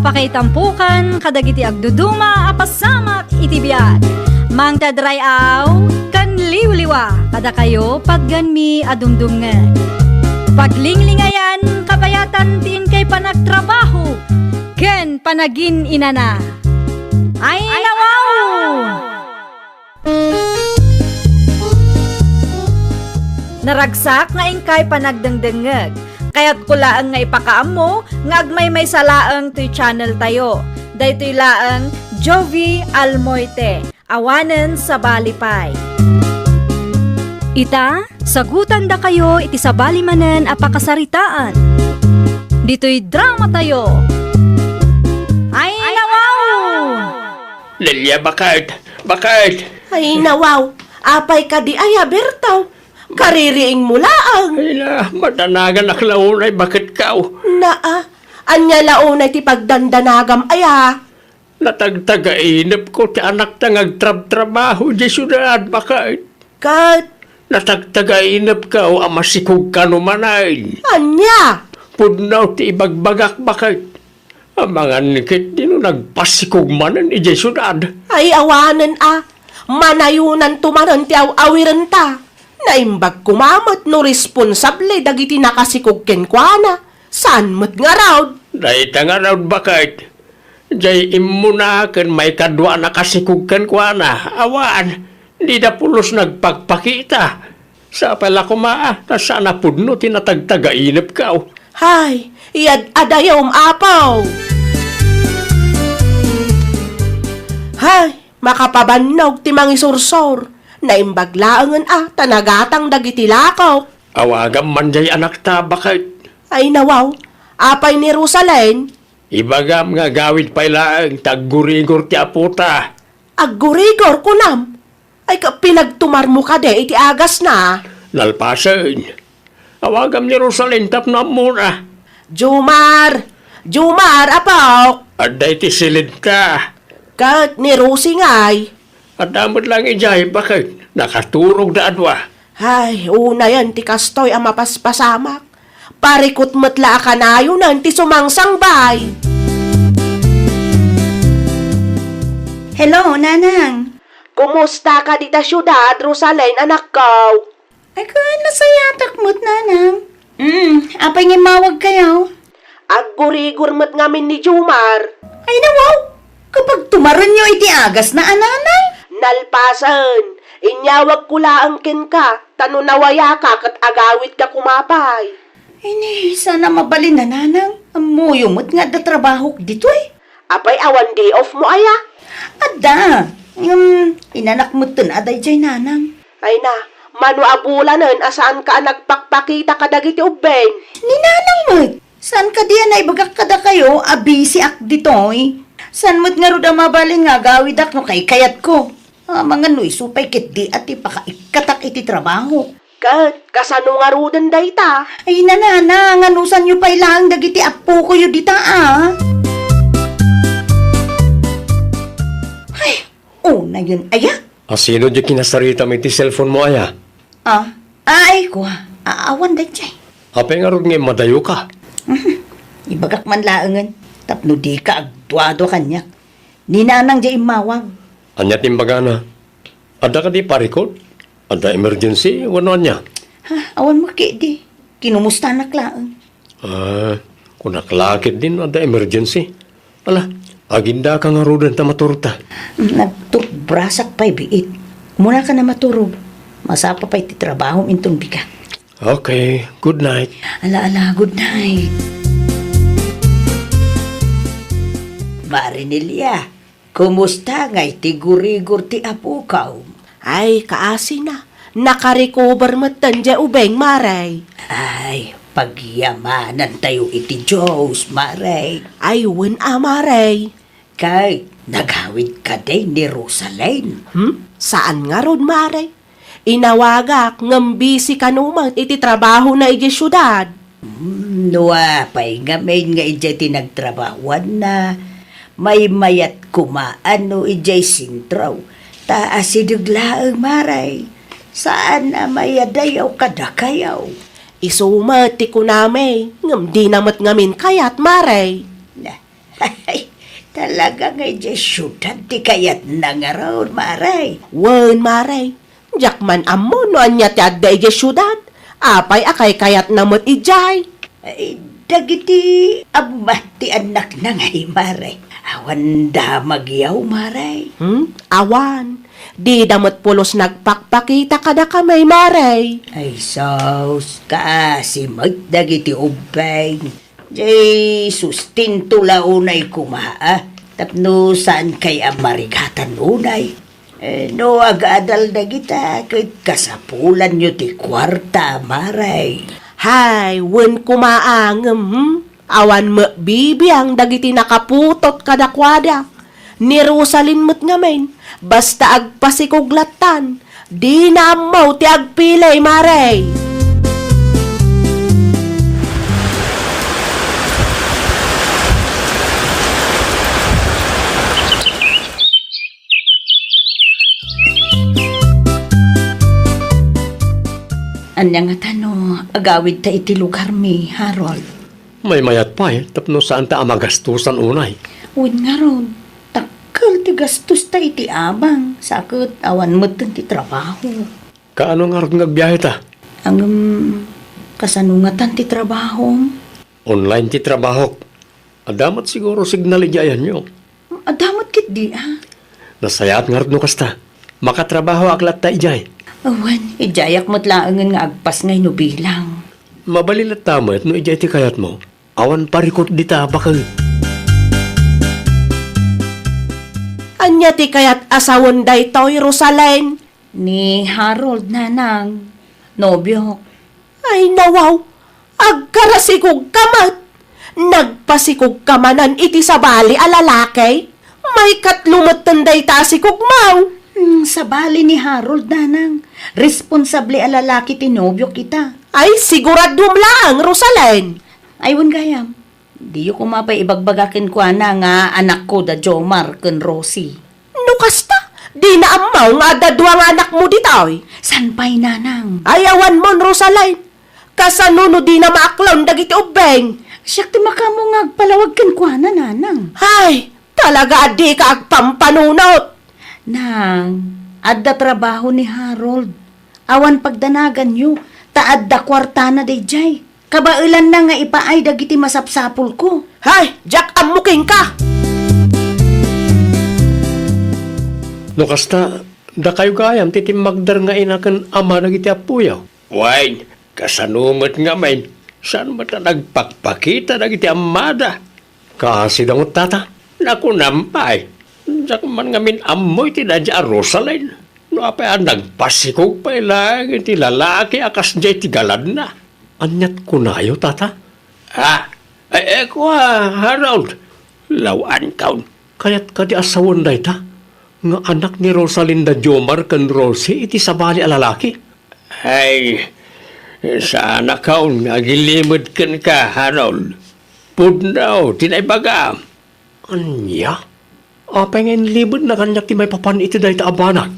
Apakaitampukan, kadagiti agduduma, apasamak itibiyat. Mang tadrayaw, kan liwliwa, kada kayo pagganmi adumdumngan. Paglinglingayan, kapayatan tiin kay panagtrabaho, ken panagin inana. Ay nawaw! Naragsak nga ingkay panagdengdengeg, kaya't kulaang nga ipakaam mo, nga agmay may salaang to'y channel tayo. Daytoy laang Jovi Almoite, awanen sa Balipay. Ita, sagutan da kayo iti sa balimanen apakasaritaan. Dito'y drama tayo. Ay nawaw! Lilia, bakit? Ay nawaw, apay ka di ay Bertaw. Kaririing mo laang. Ay na, matanagan ak launay, bakit ka? Anya launay ti pagdandanagam aya. Natagtagainip ko ti anak na ngagtrab-trabaho di syudad, bakit? Kat, Natagtagainip ka o amasikog ka numanay. anya? Pudnaw ti ibagbagak, bakit? Ang mga nikit dino nagpasikog manan di syudad. Ay awanan manayunan tumanan ti awiran ta. Naimbag kumamat no responsable dagiti nakasikog kenkwana. Saan mo't nga raw? Dahil nga raw, bakit? Jay imunakan may kadwa nakasikog kenkwana. Awan, di na pulos nagpagpakita. Sa pala kumaa, nasana pudno tinatagtagainip ka. Hay, iyad adayom apaw. Hay, makapabannog ti mangisursor. Naimbaglaangan tanagatang dagiti lakaw. Awagam man jay anak ta, bakit? Ay nawaw, apay ni Rosalyn. Ibagam nga gawid pailaang taggurigor ti aputa. Aggurigor kunam. Ay pinagtumar mo ka de iti agas na. Nalpasan. Awagam ni Rosalyn tap na muna. Jumar, apaw. Aday ti silid ka. Kat ni Rosie ngay. At damot lang ijay, bakit? Nakaturog na adwa. Ay, una yan ti kastoy ang mapaspasamak. Parikot matla kanayo nan ti sumangsang bay. Hello, Nanang. Kumusta ka dita syudad, Rosalyn, anak ko? Ay, kung nasayatak mo't, Nanang. Apay nga mawag kayo. Aggurigor mat ngamin ni Jumar. Ay, nawaw. Kapag tumaran nyo iti agas na, Nanang. Nalpasan, inyawag kulaang ken ka, tanunawaya ka kat agawit ka kumapay. Ay, sana mabalin na, Nanang. Amuyo mo't nga da trabaho dito eh. Apay awan day off mo aya. Ada, inanak mo to na aday jay, Nanang. Ay na, manu abulanan asaan ka nagpakpakita ka dagiti ubeng. Ni Nanang mo't, saan ka diyan na ibagak kada kayo, abisi ak dito eh. Saan mo't nga ro mabalin nga gawid ak no kay kayat ko. Mga nuy supay kit di at ipakaikatak iti trabaho. Kat, kasano nga rudan day ta? Ay nanana, nganusan nyo pa ilang dagiti apo ko yu dita Ay, na yun, aya? Sino di kinasarita mo iti cellphone mo, aya? Ay ko, aawan day chay. Apay nga rin nga madayo ka. Ibagak man laangan, tapno di ka agduado kanyak. Ninanang di imawag. Anya timbaga na. Ada ka di parikot? Ada emergency? Wano anya? Awan mo di. Kinumusta anak laang. Kung naklakit din, ada emergency. Ala, aginda ka nga rudan ta maturta. Nagturbrasak pa'y biit. Muna ka na maturog. Masapa pa'y titrabaho intong bika. Okay, good night. Ala, good night. Marinilya, kumusta ngay tigurigur ti apukaw? Ay, kaasi na. Nakarecover mo tanja ubeng, Maray. Ay, pagyamanan tayo iti Diyos, Maray. Ay, Maray. Kay, naghawid ka day ni Rosalyn. Saan nga ron, Maray? Inawagak, ngambisi ka numan, iti trabaho na iti syudad. Nuapay nga may nga ijay tinagtrabahuan na. May mayat kumaan no ijay sintraw. Taas iduglaang, Maray. Saan na mayadayaw kadakayaw? Isumati ko name, ngam di namat ngamin kayat, Maray. Ay, talaga nga dyan syudad ti kayat na nga raw, maray. Wen maray, jak man amo no anya ti adda ije syudad. Apay akay kayat namot ijay. Ay, dagiti abati anak na ngay, maray. Awan da magyaw, maray. Awan. Di damot pulos nagpakpakita kada kamay maray. Ay, sos, kasi magdagiti ubay. Jay, sustinto launay kumaa. Tapno saan kay amarigatan unay. No, agadal na kita, kahit kasapulan nyo ti kwarta, maray. Hay, wen kumaangem, awan mo bibiyang dagiti nakaputot kadakwada. Nirusalin mo't ngamen, basta agpasikuglatan, di na amaw ti agpilay, maray. Anya nga tano, agawid ta iti lugar mi, Harold. May mayat pa tapno saan ta amagastusan unay. Uwin nga ron, takal ti gastos ta iti abang, sakot awan mo ti trabaho. Kaano nga rin nagbiyahe ta? Ang kasanungatan ti trabaho. Online ti trabaho. Adamat siguro signal ijayan nyo. Adamot kit di, ha? Nasayat nga rin no kasta. Makatrabaho aklat ta ijay. Awan, ijayak mo't laangan nga agpas ngay no bilang. Mabalilat tamat no ijay ti kayat mo. Awan parikot di ta bakal. Anya ti kayat asawon daytoy Rosalyn. Ni Harold nanang, nobyo. Ay nawaw, agkarasikog kamat. Nagpasikog kamanan iti sabali a lalaki. May katlumot tanday tasikog mau. Sa bali ni Harold nanang, responsable a lalaki ti nobyo kita. Ay siguradum lang, Rosalyn. Aywan gayam, di ko mapay ibagbagakin ko na nga anak ko da Jomar ken Rosie. No kasta, di na amaw nga dadwa nga anak mo ditoy. San pa'y nanang? Ayawan mon, Rosalyn. Kasanuno di na maaklaw dagiti ubeng. Siyak ti makamo nga agpalawag ken ko na nanang. Hay, talaga di ka agpampanunot. Nang, adda trabaho ni Harold. Awan pagdanagan nyo, taadda kwartana day jay. Kabailan na nga ipaay dagiti masapsapol ko. Hay, Jack, amuking ka. No kasta, da kayo gayam titimagdar nga inakan ama nagiti apuyaw. Why, kasanumot nga main. Saan ba ta nagpakpakita nagiti amada? Kasi dangot tata, naku nampay. Diyak man ngamin amoy ti dadya Rosalyn. No apay nagpasikog pa ilang iti lalaki akas jay ti galad na. Anyat ko na ayo, tata? Ko Harold. Lawan kaun. Kaya't kadi asawon day ta. Nga anak ni Rosalinda Jomar kan Rosie iti sabali a lalaki. Ay, sana kaun nagilimod kan ka, Harold. Pudnaw, tinaybaga. Anya? Apay ngayon libod na kanyak ti may papan iti day ta abanak.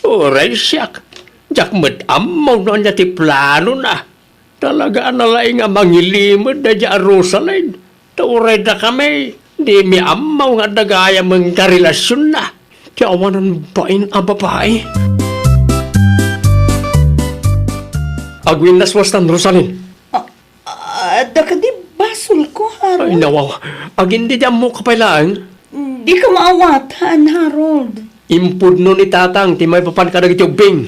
Oray siyak. Diyak met amaw na niya ti plano na. Talaga analay nga mangilimod na dya Rosalyn. Tauray na kami. Di mi amaw nga dagaya mong karelasyon na. Ti awanan bain ang babae. Agwin naswastan, Rosalyn. Da ka di basol ko, Harold. Ay nawaw. Agin di dyan mo kapailaan. Di ka maawatan, Harold. Impudno ni tatang ti may papan ka nagiti ubing.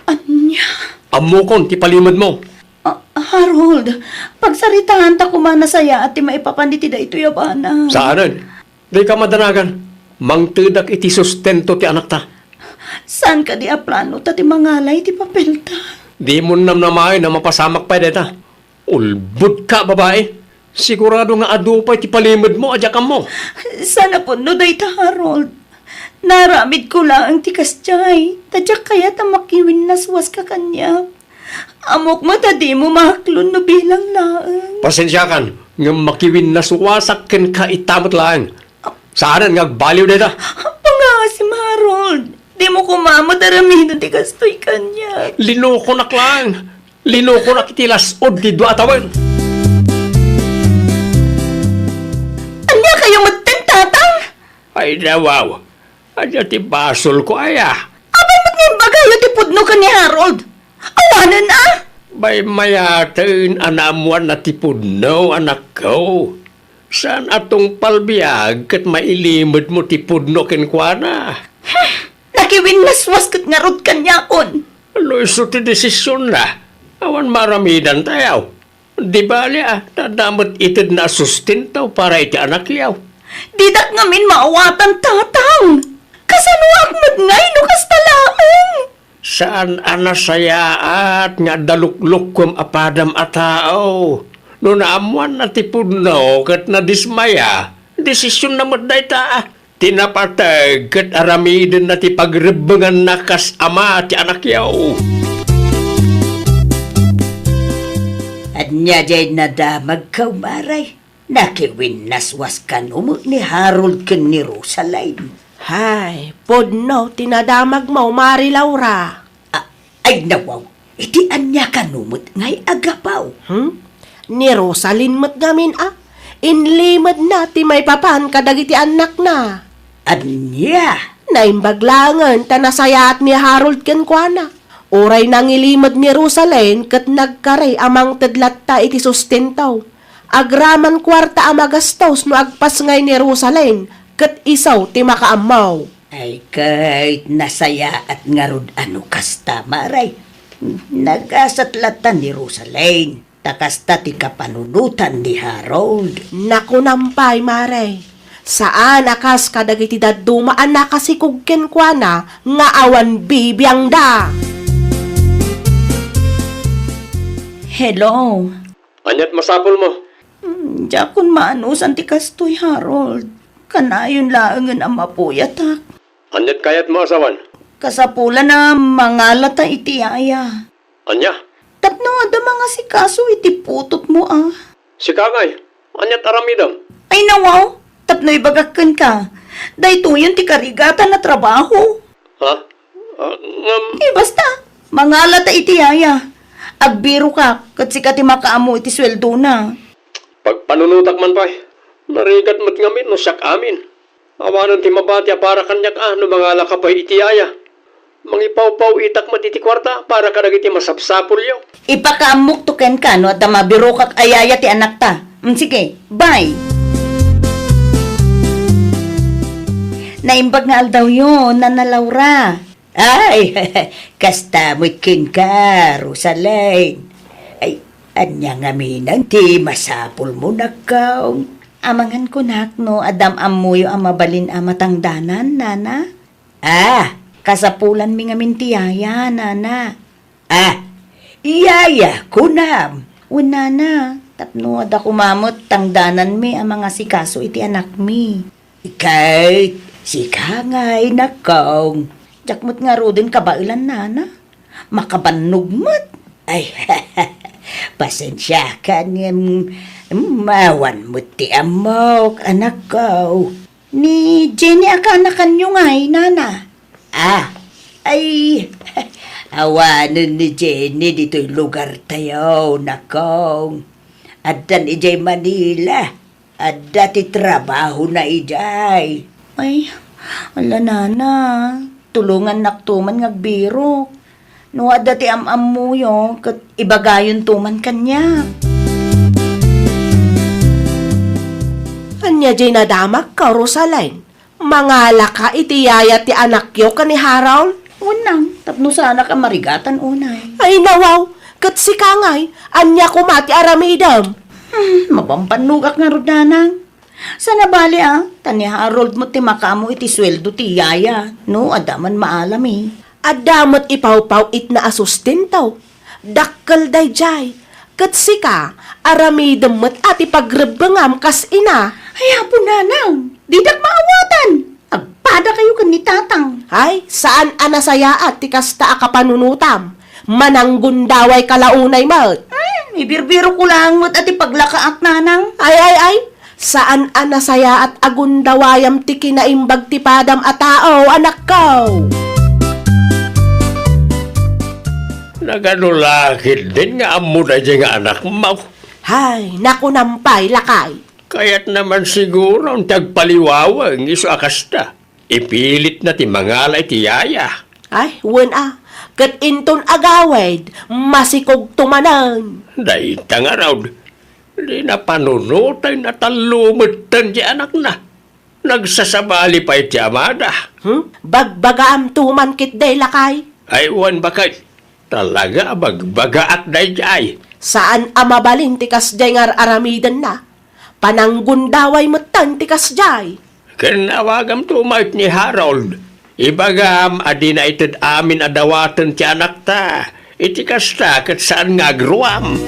Anya? Amukon ti palimod mo. Harold, pagsaritahan ta kumana saya at ti maipapanditi da ito yabana. Saanan? Di ka madanagan. Mangtudak iti sustento ti anak ta. Saan ka di aplano ta ti mangalay ti papel ta? Di mo namnamay na mapasamak pa deta. Ulbud ka, babae. Sigurado nga adupay ti palimod mo, adyakan mo. Sana po no day ta, Harold. Naramid ko lang ang tikas jay. Tadyak kaya ta makiwin naswas ka kanya. Amok mo ta di mo mahaklon no bilang laang. Pasensya kan, nga makiwin na suwasak ken ka itamot lang. Saanan nga baliw deta? Pangasim, Harold. Di mo kumamot aramido ti kastoy kanya. Linoko nak lang. Linoko nak itilas od ti dua atawan. Anya kayo Ay dawaw, adya ti basol ko aya. Abay mat ngayon bagayo ti pudno ka ni Harold. Awanan ah! Bay mayatin anamuan na ti pudno, anak ko. Saan atong palbiag kat mailimod mo ti pudno kenkwana? Nakiwin naswas kat nga rod kanyakon. Ano iso ti desisyon na? Awan maramidan tayaw. Di bali tadamot itid na sustento para iti anak yaw. Didak ngamin maawatan tatang. Kasanuak magngay no kastalaang. Saan anasayaat nga dalukluk kum apadam a tao? No naamuan na ti pudno kat nadismaya, desisyon na maday ta. Tinapatag kat aramidin na ti pagrebengan nakas ama ti anak yaw. At niya jay nadamag ka umaray. Nakiwin naswas ka numo ni Harold ken ni Rosaline. Hay, podno, tinadamag mo, Mari Laura. Ay nawaw, iti anya ka numot ngay agapaw. Ni Rosalyn mat gamin Inlimad na ti may papan kadagiti anak na. Anya? Naimbaglangan tanasayat ni Harold kenkwana. Oray nang ilimad ni Rosalyn kat nagkaray amang tadlatta iti sustentaw. Agraman kwarta amagastos no agpas ngay ni Rosalyn kat isaw ti makaamaw. Ay kahit nasaya at ngarod ano kasta maray. Nagasatlatan ni Rosaline. Takasta ti kapanunutan ni Harold. Naku nampay, Mare. Saan akas kadagiti dadumaan na kasikog kenkwana nga awan bibiyang da. Hello. Anyat masapol mo? Jakon maanusan ti kastoy Harold. Kanayon laangan ang mapuyatak. Anyat kayat mo asawan? Kasapulan na mangalata iti aya. Anya? Tapno ada mga sikaso iti putot mo Si Kangay, anyat aramidam. Ay nawaw, tapno ibagakan ka. Dahito yun ti karigatan na trabaho. Ha? Basta, mangalata iti aya. Agbiro ka, kat sika ti makaamo iti sweldo na. Pagpanunutak man pa'y, narigat mo't ngamin no siyak amin. Awanan ti mabatya para kanyak no mga lakapay itiyaya. Mangipaw-paw itak mo iti kwarta para kadagiti masapsapul yaw. Ipakaamok to ken ka, no, at mabiro kak ayaya ti anak ta. Sige, bye. Naimbag nga aldaw yun, Nana Laura. Ay, kasta mo't ken ka, Rosaline. Ay, anya nga minang ti masapul mo nakaw. Amangan ko no, adam amuyo ang mabalin amatangdanan, Nana. Kasapulan mi nga mintiyaya, Nana. Iyaya, kunam. Nana, tapno ada kumamot tangdanan mi ang mga sikaso iti anak mi. Ikay, si Kangay nakaw. Jakmot nga rodin kabailan, Nana. Makabanugmat. Ay, pasensya ka niyang mawan mo ti amok, anak ko. Ni Jenny akanakan nyo ngay, Nana. Ay, awanan ni Jenny dito'y lugar tayo, nakong. Adan ijay Manila. Adda ti trabaho na ijay. Ay, ala Nana. Tulungan naktuman ngagbiro. No, adda ti am-am mo yo, kat ibagayon tuman kanya. Anya jay nadamak ka, Rosaline. Mangala ka itiyaya ti anak yo ka ni Harold. Unang, tapno sana ka marigatan unay. Ay nawaw, kat si Kangay, anya kumati aramidam. Mapampanugak nga rodanang. Sana bali tani Harold mo ti makamo iti sweldo ti yaya. No, adaman maalam Adamot ipaw-paw it na asustentaw. Dakkel day jay. Kat si ka, aramidam mo't ati pagrebengam kas ina. Ay, hapon nanang. Didak maawatan. Agpada kayo kan ni tatang. Ay, saan anasayaat ti kasta akapanunutam? Mananggundaway kalaunay mat. Ibirbiro ko lang mo't ati paglakaak nanang. Ay. Saan anasaya at agundawayam ti kinaimbag ti padam a tao, anak ko? Naganulakid din nga amo na dyan nga anak mo. Hay, naku nampay, lakay. Kaya't naman siguro ang tagpaliwawang iso akasta. Ipilit na ti mangalay ti yaya. Ay, wen kat inton agawid, masikog tumanan. Dahil nga raw, di na panunutay na talumutan di anak na. Nagsasabali pa iti amada. Bagbagaam tuman kit day lakay. Ay, wan bakay. Talaga bagbagaak day jay. Saan amabalin tikas jay ngar aramidan na? Pananggundaway matan tikas jay. Kinawagam tumait ni Harold. Ibagam, adi na itid amin adawatan ti anak ta. Iti kasta kat saan nga agruam.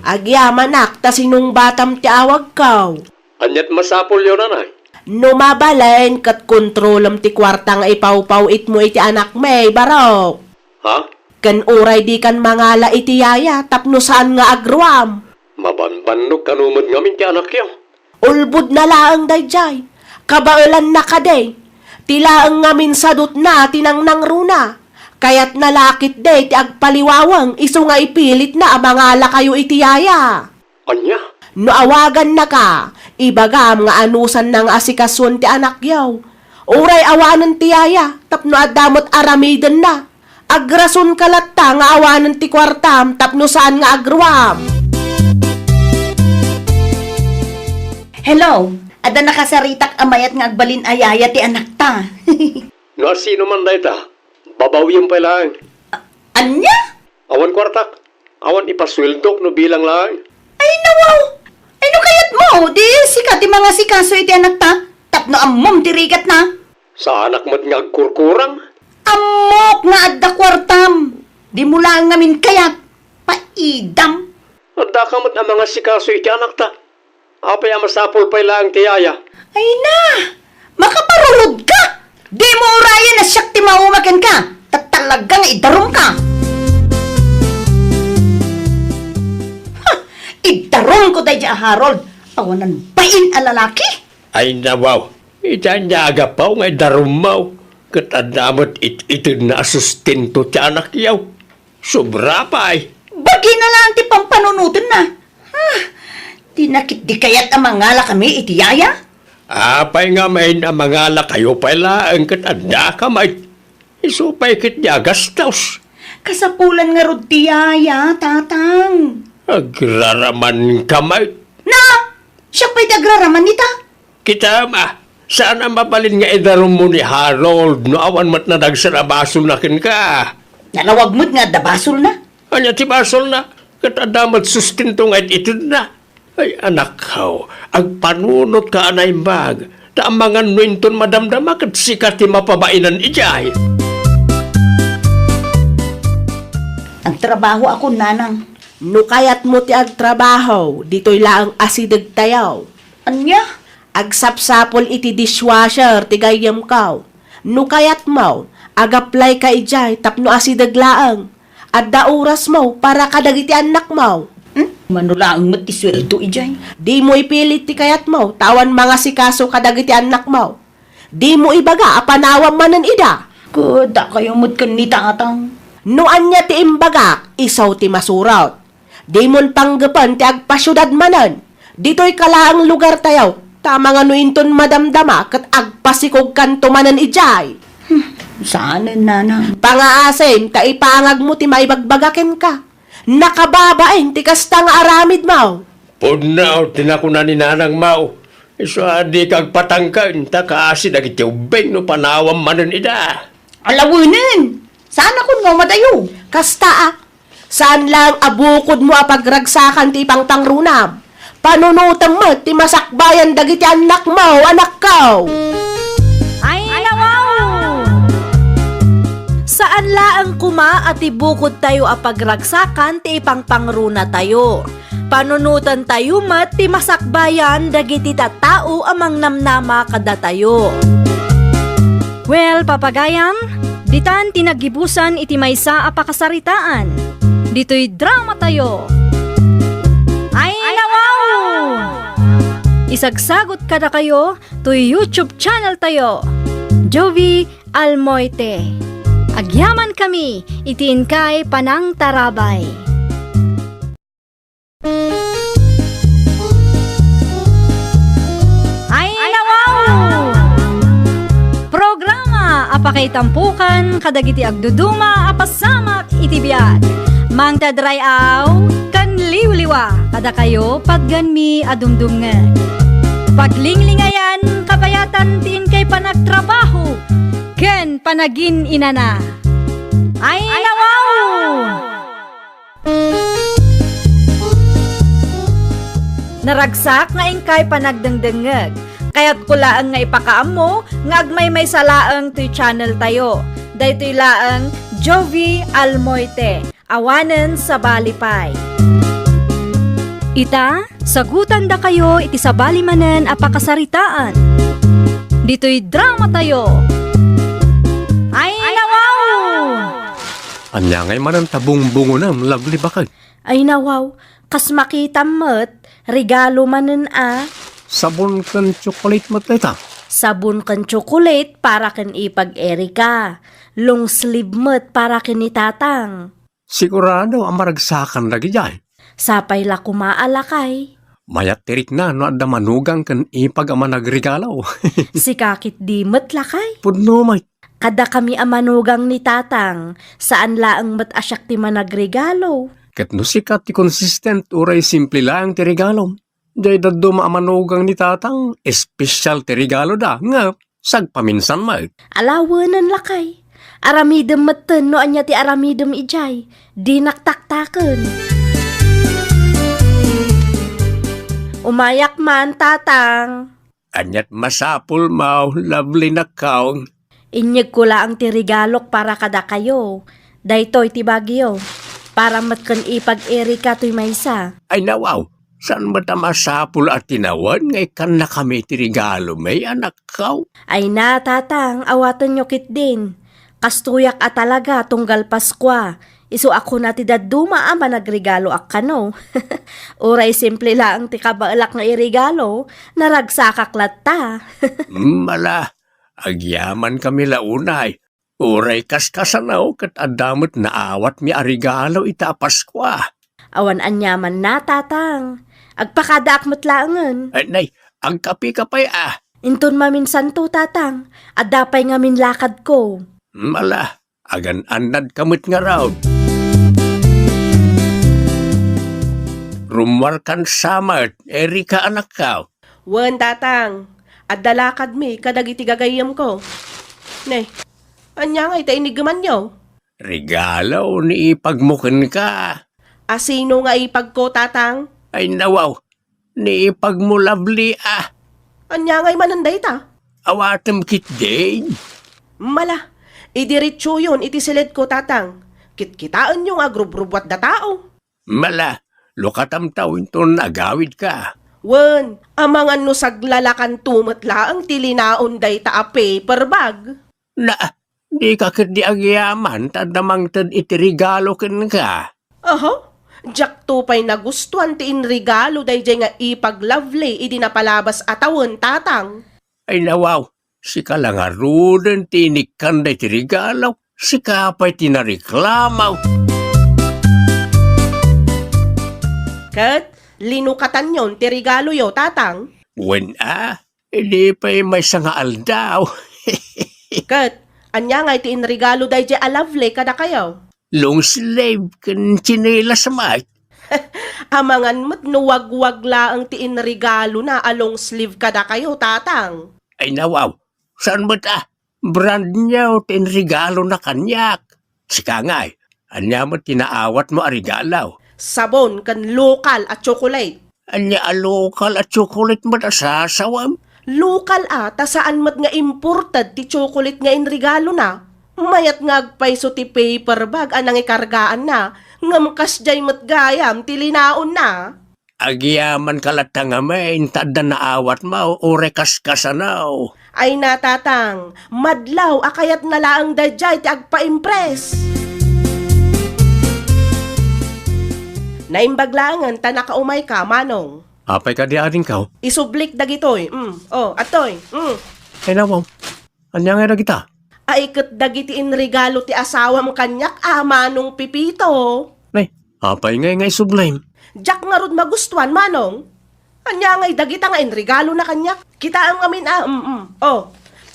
Agyamanak ta sinong batam ti awag kaw. Anyat masapol yun, anay. Numabalen kat kontrolam ti kwarta nga ipaw-paw it mo iti anak may barok. Ha? Kan uray di kan mangala iti yaya tapno saan nga agruam. Mabanbannog kanumod ngamin ti anak yaw. Ulbud na laang dayjay. Kabailan na kaday. Tilaang ngamin sadot na tinang nangruna. Kaya't nalakit day ti agpaliwawang iso nga ipilit na amangala kayo iti yaya. Anya? No awagan na ka, ibagam nga anusan ng asikasyon ti anak yaw. Uray awanan ti yaya, tapno adamot aramidan na. Agrason kalatta nga awanan ti kwartam, tapno saan nga agruam. Hello, ada nakasaritak amayat nga agbalin ayaya ti anak ta. No, sino man dahi ta? Babawin pa lang. Anya? Awan kwartak. Awan ipaswildok no bilang lang. Ay nawaw! Ay no kayat mo, di sikat ti mga sikaso iti anak ta. Tapno ammom ti rigat na. Sa anak mo't nga agkurkurang. Amok nga adda kwartam. Di mo lang ngamin kayat. Paidam. Adda ka mo't ang mga sikaso iti anak ta. Apay ang masapol pa lang ti yaya. Ay na! Makaparurod ka! Di mo urayan na siyak ti maumakan ka! Talagang idarom ka! Ha! Idarom ko tayo Harold! Awanan bain a lalaki! Ay nawaw. Itan niya agapaw ngay darumaw. Katadamot itid na asustento ti anak yaw. Sobra pa ay. Bagi na lang ti pampanunutin na! Ha! Tinakit di kayat ang mangala kami iti yaya? Apay nga may na mangala kayo pala ang katanda ka may. Isupay kit niya gastos. Kasapulan nga rod ti yaya, tatang. Agraraman ka may. Na! Siya pa'y dagraraman nita? Kita ma, saan ang mabalin nga idarom mo ni Harold no awan mat na nagsarabasol na kin ka. Nalawag mo't nga dabasol na. Anya ti basol na, katadamat sustento nga itid na. Ay anak ko, agpanunot ka anay mag, ta ang mga nuinton madamdama kat sikat ti mapabainan ijay. Ang trabaho ako, nanang. No kayat mo ti agtrabaho, dito'y laang asidag tayaw. Anya? Agsapsapol iti dishwasher ti gayam kaw. No kayat mo, agaplay ka ijay tapno asidag laang. Adda oras mo para kadagiti anak mo. Manulaang mo't isweldo ijay. Di mo ipilit ti kayat mo, tawan mga sikaso kadagiti anak mo. Di mo ibaga, apanawam manan ida. Kuda kayo mo't kanita atang. No anya ti imbaga, isaw ti masurat. Di mon panggapan ti agpasyudad manan. Dito'y kalaang lugar tayaw, tama nga nuinton madamdama kat agpasikog kanto manan ijay. Saan nanang? Pangaasim, ta ipangag mo ti maibagbagaken ka. Nakababain ti kasta nga aramid mo. Punaw, tinakuna ni nanang mau. Iso adi kag patangkan, ta kaasi dagiti ubeng no panawam manan ida. Alawinin! Saan ako nga madayo? Kasta saan lang abukod mo apagragsakan ti pangpangrunam. Panunutan mo ti masakbayan dagiti anak mo, anak ko. Ay, nawaw! Saan laang kuma at ibukod tayo apagragsakan ti ipangpangruna tayo. Panunutan tayo mat ti masakbayan dagiti tattao amang namnama kada tayo. Well, papagayam, ditan tinagibusan iti maysa a pakasaritaan. Dito'y drama tayo. Ay, nawaw! Isagsagot kada kayo to YouTube channel tayo. Jovi Almoite. Agyaman kami, itiin kay Panang Tarabay. Apay tampukan, kadagiti agduduma, apasamak itibiyag. Mang tadrayaw, kan liwliwa, kada kayo patgan mi adumdumngeg. Paglinglingayan, kapayatan tiin kay panagtrabaho, ken panagin inana. Ay nawaw! Naragsak nga ingkay panagdengdengeg, kaya't kulaan nga ipakaammo, nga agmay may salaang to'y channel tayo. Daytoy laang Jovi Almoite, awanen sa Balipay. Ita, sagutan da kayo iti sa balimanen a pakasaritaan. Dito'y drama tayo. Ay nawaw! Anya ngay man ang tabong-bungonam, lovely bakag. Ay nawaw, kas makita mo't, regalo manen Sabon kan chocolate mo teta. sabon kan chocolate para kan ipag-erika, long sleeve mo't para kan itatang. Sigurado ang maragsakan lagi dyan. Sapay la kumaalakay, Mayat tirik na no adda manugang kan ipag ama nagregalaw. si kakit di mo't lakay. Pudno may. Kada kami amanugang ni tatang, saan laang mat asyak ti managregalo. Kat no sikat ti consistent uray simple lang ti regalo. Jay daddo maamanugang ni tatang, espesyal ti regalo da. Nga, sagpaminsan may. Alawanan lakay. Aramidem meten no anya ti aramidem ijay. Di naktaktaken. Umayak man tatang. Anyat masapul mau, lovely na kaong. Inyeg ko laang ti regalok para kada kayo. Daytoy ti bagyo. Para matken ipag-erika to'y maysa. Ay nawaw, saan ba ta masapul at tinawan? Ngay kan na kami ti regalo may anak kaw. Ay na tatang, awatan nyo kit din. Kastuyak at talaga tunggal Paskwa. Isu ako na ti daduma ama nagregalo ak kano. Uray simple lang ti kabaalak nga irregalo, naragsakaklat ta. Mala, agyaman kami launay. Uray kaskasanaw kat adamot na awat mi arigalo ita Paskwa. Awan anyaman na tatang. Agpakadaak matlaangan. Ay nay, ang kapi-kapay Inton maminsan to tatang. Adapay nga minlakad ko. Mala, agan anad kamot nga raw. Rumwar kan samat, Erika anak kaw. Wen tatang. Adalakad mi kadagiti gagayam ko. Nay, anya nga ita inigaman nyo. Regalo ni ipagmukin ka. Asino nga ipag ko tatang? Ay nawaw, ni ipag mo lovely Anya nga'y mananday ta? Awatem kit din. Mala, idiretso yun iti silid ko tatang. Kitkitaan nyo nga grubrubwat da tao. Mala, lukatam tawin to nagawid ka. Wen, amangan no saglalakan tumatla ang tilinaon day ta a paper bag. Na, di ka kit di agyaman, tadamang tad iti regalo ken ka. Aha, jak tupay nagustuhan ti inregalo day jay nga ipag lovely idi napalabas atawon tatang. Ay nawaw, si ka lang aruden tinikan day ti regalo, si ka pa'y tinareklamaw. Kat, linukatan yon ti regalo yo tatang. Wen hindi pa'y may sangaal daw. Kat, anya nga iti inregalo day jay a lovely kada kayo. Long slave ken chinelas mait. Amangan mo't nuwag-wag laang ti inregalo na along sleeve kada kayo tatang. Ay nawaw, saan ba ta? Brand niya o tinregalo na kanyak. Sika nga'y, anya mo tinaawat mo arigalaw. Sabon kan lokal at chocolate. Anya alokal at chocolate mo na sasawam. Lokal ta saan mat nga imported ti chocolate nga inregalo na. Mayat nga agpayso ti paper bag anang ikargaan na. Ngamkas jay mat gayam ti linaon na. Agyaman kalata nga may, tada na awat mo, o rekas-kasanaw. Ay natatang, madlaw akayat na laang dajay ti agpa-impress. Naimbaglangan ta nakaumay ka, manong. Apay ka di ading kaw? Isublik dagitoy. Atoy. Ay nawaw, anya nga na kita? Ay kat dagiti inregalo ti asawam kanyak manong pipito. Nay, apay nga sublime. Jak nga rod magustuhan, manong. Anya ngay dagita nga inregalo na kanyak. Kita ang amin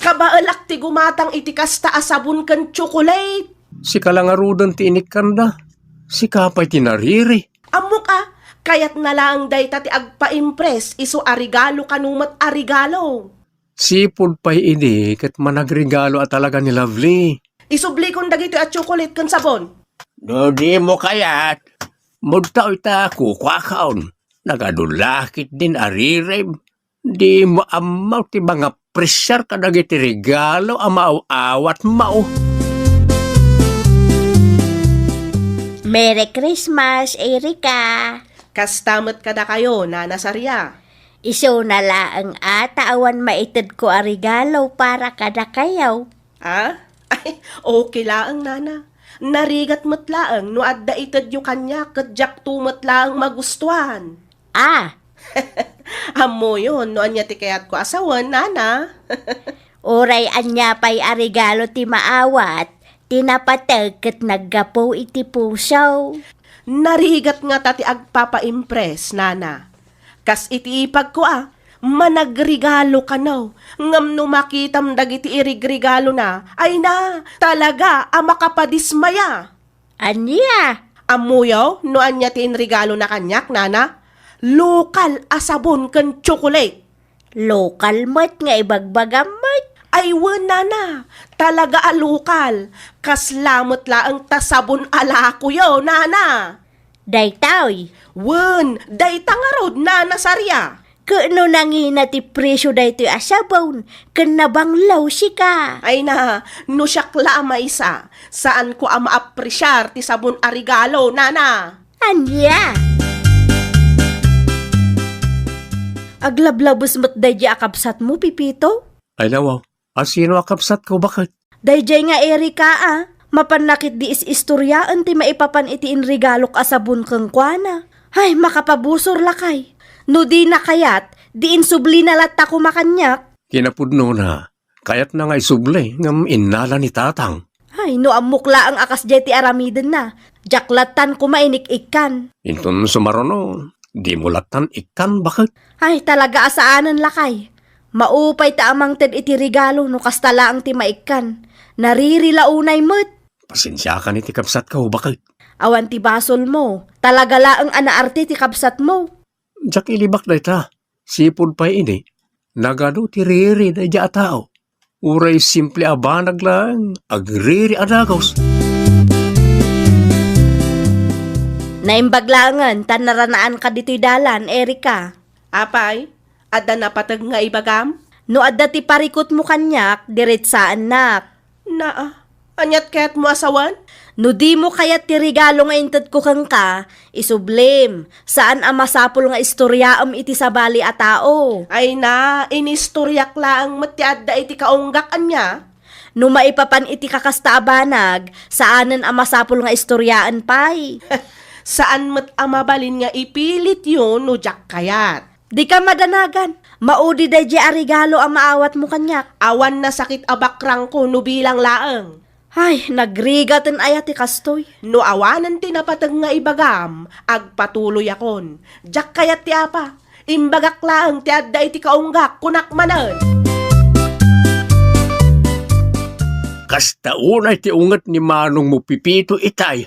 Kabaalak ti gumatang iti kasta asabon kan chocolate. Si kalangarudan ti inikanda. Si kapay ti nariri. Amo ka, kayat na lang dayta ti agpa-impress iso arigalo kanumat arigalo. Sipod pa'y ini kat managregalo at talaga ni Lovely. Isubli kong dagito at chocolate kan sabon. No di mo kayat. Mudtaw ita kukwakaon. Nagadulakit din arirem. Di mo amaw ti mga presyar kadag iti regalo amaw-awat mao. Merry Christmas, Erika! Kastamat kada kayo, Nana Sarya. Iso na laang atawan maitid ko a regalo para kada kayaw. Ah? Ay, okay laang, Nana. Narigat mo't laang no adda itad yu kanya kadyak tumat laang magustuhan. Ah, Amo yun, no anya ti kayat ko asawan, Nana. oray anya pa'y a regalo ti maawat, tinapatag kat naggapo iti puso. Narigat nga tati agpapa-impress, Nana. Kas iti ipag ko managregalo ka now. Ngam no makitam dagiti irigregalo na, ay na, talaga, makapadismaya. Anya? Amuyaw, no anya ti inregalo na kanyak, Nana? Lokal asabon kan chocolate. Lokal mo't nga ibagbagam mo't. Ay Nana, talaga lokal. Kaslamot laang tasabon ala kuyo, Nana. Daytaw, Dayta nga rod, Nana Sarya. kano nangina ti presyo daytoy asabon, kanabanglaw si ka. Ay na, no siyakla isa, saan ko maapresyar ti sabon a regalo, Nana? Anya? Aglablabos mo't dayjay akapsat mo, Pipito? Ay nawaw, asino akapsat ko bakit? Dayjay nga Erika mapanakit di is istoryaan ti maipapan iti inregalok asabon kang kuana. Ay, makapabusor lakay. No di na kayat, di insubli na latta ko makanyak. Kinapudno na, kayat na nga isuble ngam inala ni tatang. Ay, no amukla ang akas jay ti aramiden na. Jaklatan ko mainik-ikan. Inton sumarono, di mo latan ikan bakit? Ay, talaga asaanan lakay. Maupay ta amang ted iti regalo no kastala ang ti maikan. Naririlaunay mo't. Pasensya ka ni ti kapsat ko bakit? Awan ti basol mo. Talaga laang anaarte ti kapsat mo. Diyak ilibak na ita, sipod pa ini. Nagano ti riri na diya tao. Uray simple abanag lang, agriri adagos. Naimbaglangan, tan naranaan ka dito'y dalan, Erika. Apay, adda na patag nga ibagam? No adda ti parikot mo kanyak, diretsaan nak. Anyat kaya't mo asawan? No di mo kayat ti regalo nga intad ko kang ka, isublim. Saan ang masapol nga istoryaam iti sabali a tao? Ay na, inistoryak laang mati adda iti kaunggak anya. No maipapan iti kakastaabanag, saanan ang masapol nga istoryaan pay? Saan mat amabalin nga ipilit yun no jak kayat? Di ka madanagan. Maudi day a regalo ang maawat mo kanyak. Awan na sakit abakrang ko no bilang laang. Ay, nagrigatan ayat ti kastoy. No awanan ti napatag nga ibagam, agpatuloy akon. Jak kayat ti apa, imbagak laang ti adda iti kaunggak, kunak manan. Kasta unay ti ungat ni Manong mo Pipito itay.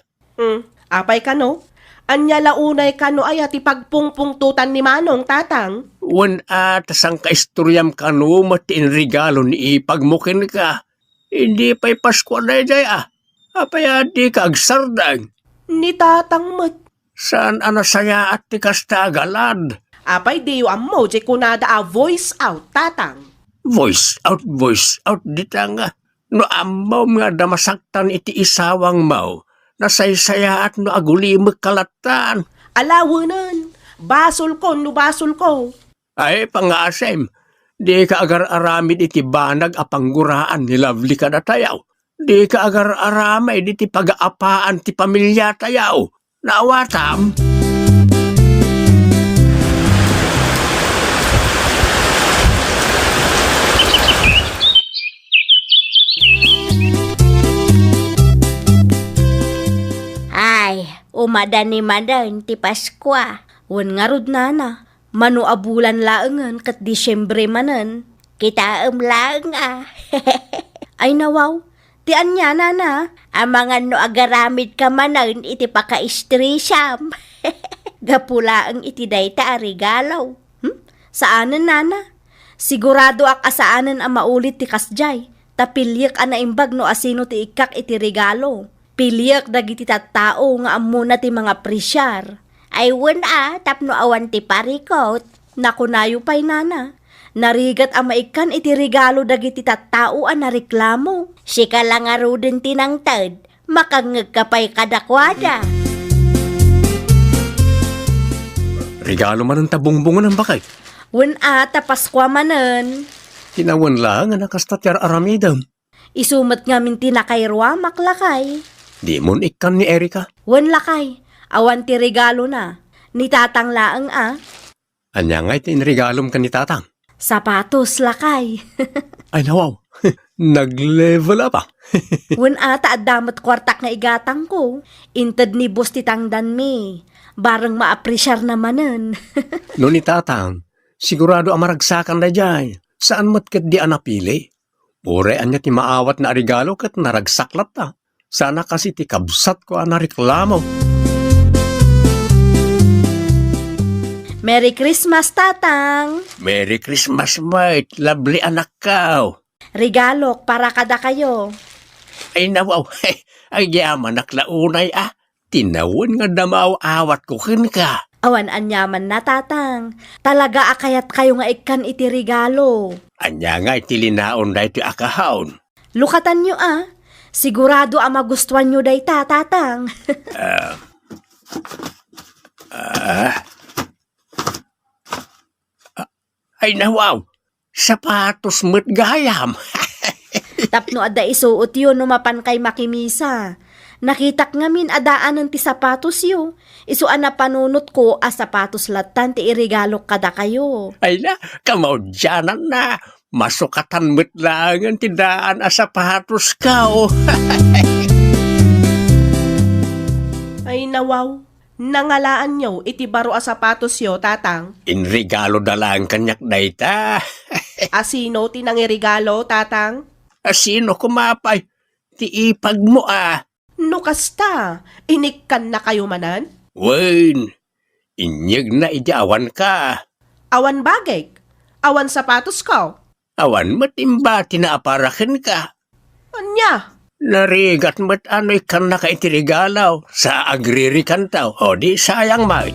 Apay ka no? Anya launay ka no ay ati pagpungpungtutan ni Manong tatang? Wan atas ang kaistoryam kanu mati regalo ni ipagmukin ka. Hindi pa'y Pasko na jay Apaya di ka agsardang. Ni tatang mat. Saan anasaya at ti kasta galad? Apay diyo ammo, di kunada voice out tatang. Voice out dita nga. No amaw nga damasaktan iti isawang mau. Nasaysaya at no agulimag kalatan. Alawanan, basol ko no basol ko. Ay, pangasem. Di ka agar-aramid iti banag apangguraan ni Lovely ka na tayaw. Di ka agar-aramay iti pag-aapaan ti pamilya tayaw. Naawatam. Ay, umadan ni madan ti Paskwa. Wan nga rod nana. Mano abulan laangan kat Disyembre manan. Kita lang Ay nawaw, ti anya nana. Ang mga no agaramid ka manan iti paka-istrisam. Gapula ang iti dayta a regalo. Saanan nana? Sigurado ak asaanan ang maulit ti kasjay. Tapilyak ang naimbag no asino ti ikak iti regalo. Pilyak dagiti tattao nga amuna ti mga prisyar. Ay tapno awan ti parikot. Nakunayo pa'y nana. Narigat ang maikan iti regalo dagiti tattao ang nareklamo. Sika lang arudin tinangtad. Makangag ka pa'y kadakwada. Regalo man ang tabungbungan ng bakay. Tapaskwa manen. Tinawan lang ang nakastatyar aramidam. Isumat nga minti na kay Ruamak lakay. Di mon ikan ni Erika. Lakay. Awan ti regalo na. Ni tatang laang Anya nga iti inregalom ka ni tatang. Sapatos lakay. Ay nawaw, nag-level up Taadamat kwartak nga igatang ko. Inted ni boss ti tangdan mi. Barang maapresyar namanen. No ni tatang, sigurado ang maragsakan na dyan. Saan mo't kat di anapili? Ure anya ti maawat na regalo kat naragsaklat ta. Sana kasi ti kabsat ko ang nareklamo. Merry Christmas, tatang! Merry Christmas, mate. Lovely anak ka. Regalo para kada kayo. Ay nawaw, ay yaman naklaunay Tinawan nga damaw awat ko ka. Awan anyaman na, tatang. Talaga akayat kayo nga ikan iti regalo. Anya nga itilinaon da iti akahawon. Lukatan nyo Sigurado ang magustuhan nyo day tatang. Ay nawaw, sapatos mo't gayam. Tapno ada isuot yun numapan kay makimisa. Nakitak ngamin adaan ti sapatos yo. Isuan na panunot ko sapatos latan ti irigalo kada kayo. Ay na, kamaudyanan na. Masukatan mo't lang ang tindaan sapatos ka. Ay nawaw, nangalaan nyo iti baro a sapatos yo, tatang. Inregalo da lang kanyak dayta. Asino tinangirigalo, tatang? Sino kumapay? Ti ipag mo No kasta, inikkan na kayo manan? Wen, inyag na ijawan ka. Awan bagay, awan sapatos ko. Awan matimba tinaaparakin ka. Anya? Narigat mo't ano'y kan na ka itirigalaw sa agririkan tao. O di sayang mait.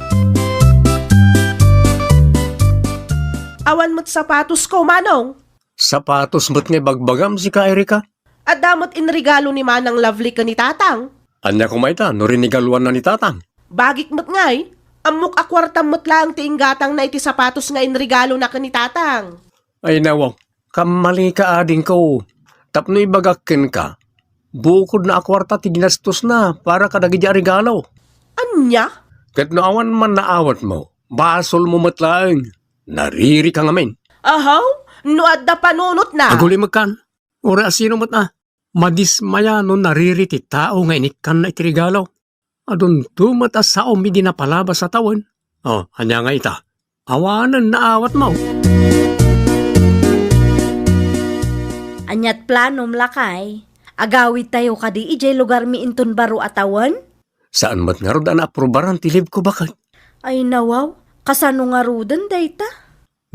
Awan mo't sapatos ko, manong. Sapatos mo't nga bagbagam si ka, Erika. At damot inregalo ni manang lovely ka ni tatang. Anya kumaita, no rinigaluan na ni tatang. Bagik mo't ngay, amok akwartam mo't lang tiinggatang na iti sapatos nga inregalo na ka ni tatang. Ay nawaw, kamali ka ading ko. Tapno'y bagakin ka. Bukod na akwarta ti ginastos na para kadagidya regalo. Anya? Kat naawan man naawat mo, basol mo matlaang. Nariri ka ngamin. Ahaw, no adda panunot na. Aguli magkan. Ora sino mo't madismaya no nariri ti tao nga inikan na itirigalo. Adun tumat sa umi di napalabas sa tawan. Oh, anya nga ita. Awanan na awat mo. Anyat planom lakay. Agawid tayo kadi ijay lugar mi inton baro atawan? Saan mat nga rodan aprobaran tilib ko bakit? Ay nawaw, kasano nga rudan dayta?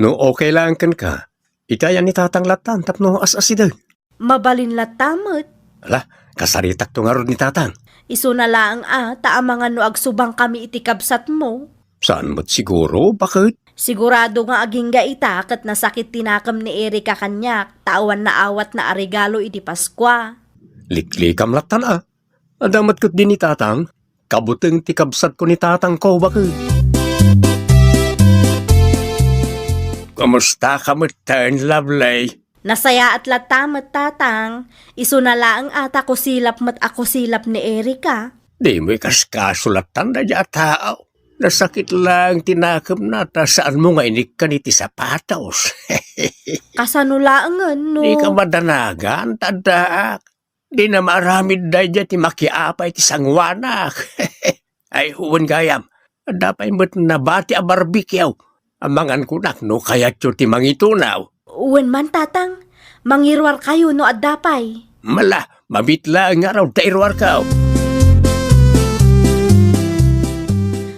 No okay lang kan ka. Itayan ni tatang latan tapno as-asidag. Mabalin latamot. Ala, kasaritak to nga rod ni tatang. Iso na lang taamangan no agsubang kami iti kabsat mo. Saan mo't siguro? Bakit? Sigurado nga aging gaita kat nasakit tinakam ni Erika kanyak, tawan na awat na arigalo iti Paskwa. Liklikam latan Adamat kot din ni tatang. Kabuteng ti kabsat ko ni tatang ko bakit? Kamusta ka mo turn, lovely? Nasaya at latamat tatang, iso na lang ata ko silap mat ako silap ni Erika. Di mo'y kaskasulatan na dya tao. Nasakit lang tinakam na ta saan mo nga inikan iti sapatos. Kasanulaan no. Di ka madanagan, tadak. Di na maramid da dya ti makiapay ti sangwanak. Ay huwan gayam, dapay mo't nabati a barbikyaw. Amangan kunak no kayat yun ti mangitunaw. Uwan man tatang, mangirwar kayo no addapay. Mala, mabitla nga raw tairwar ka.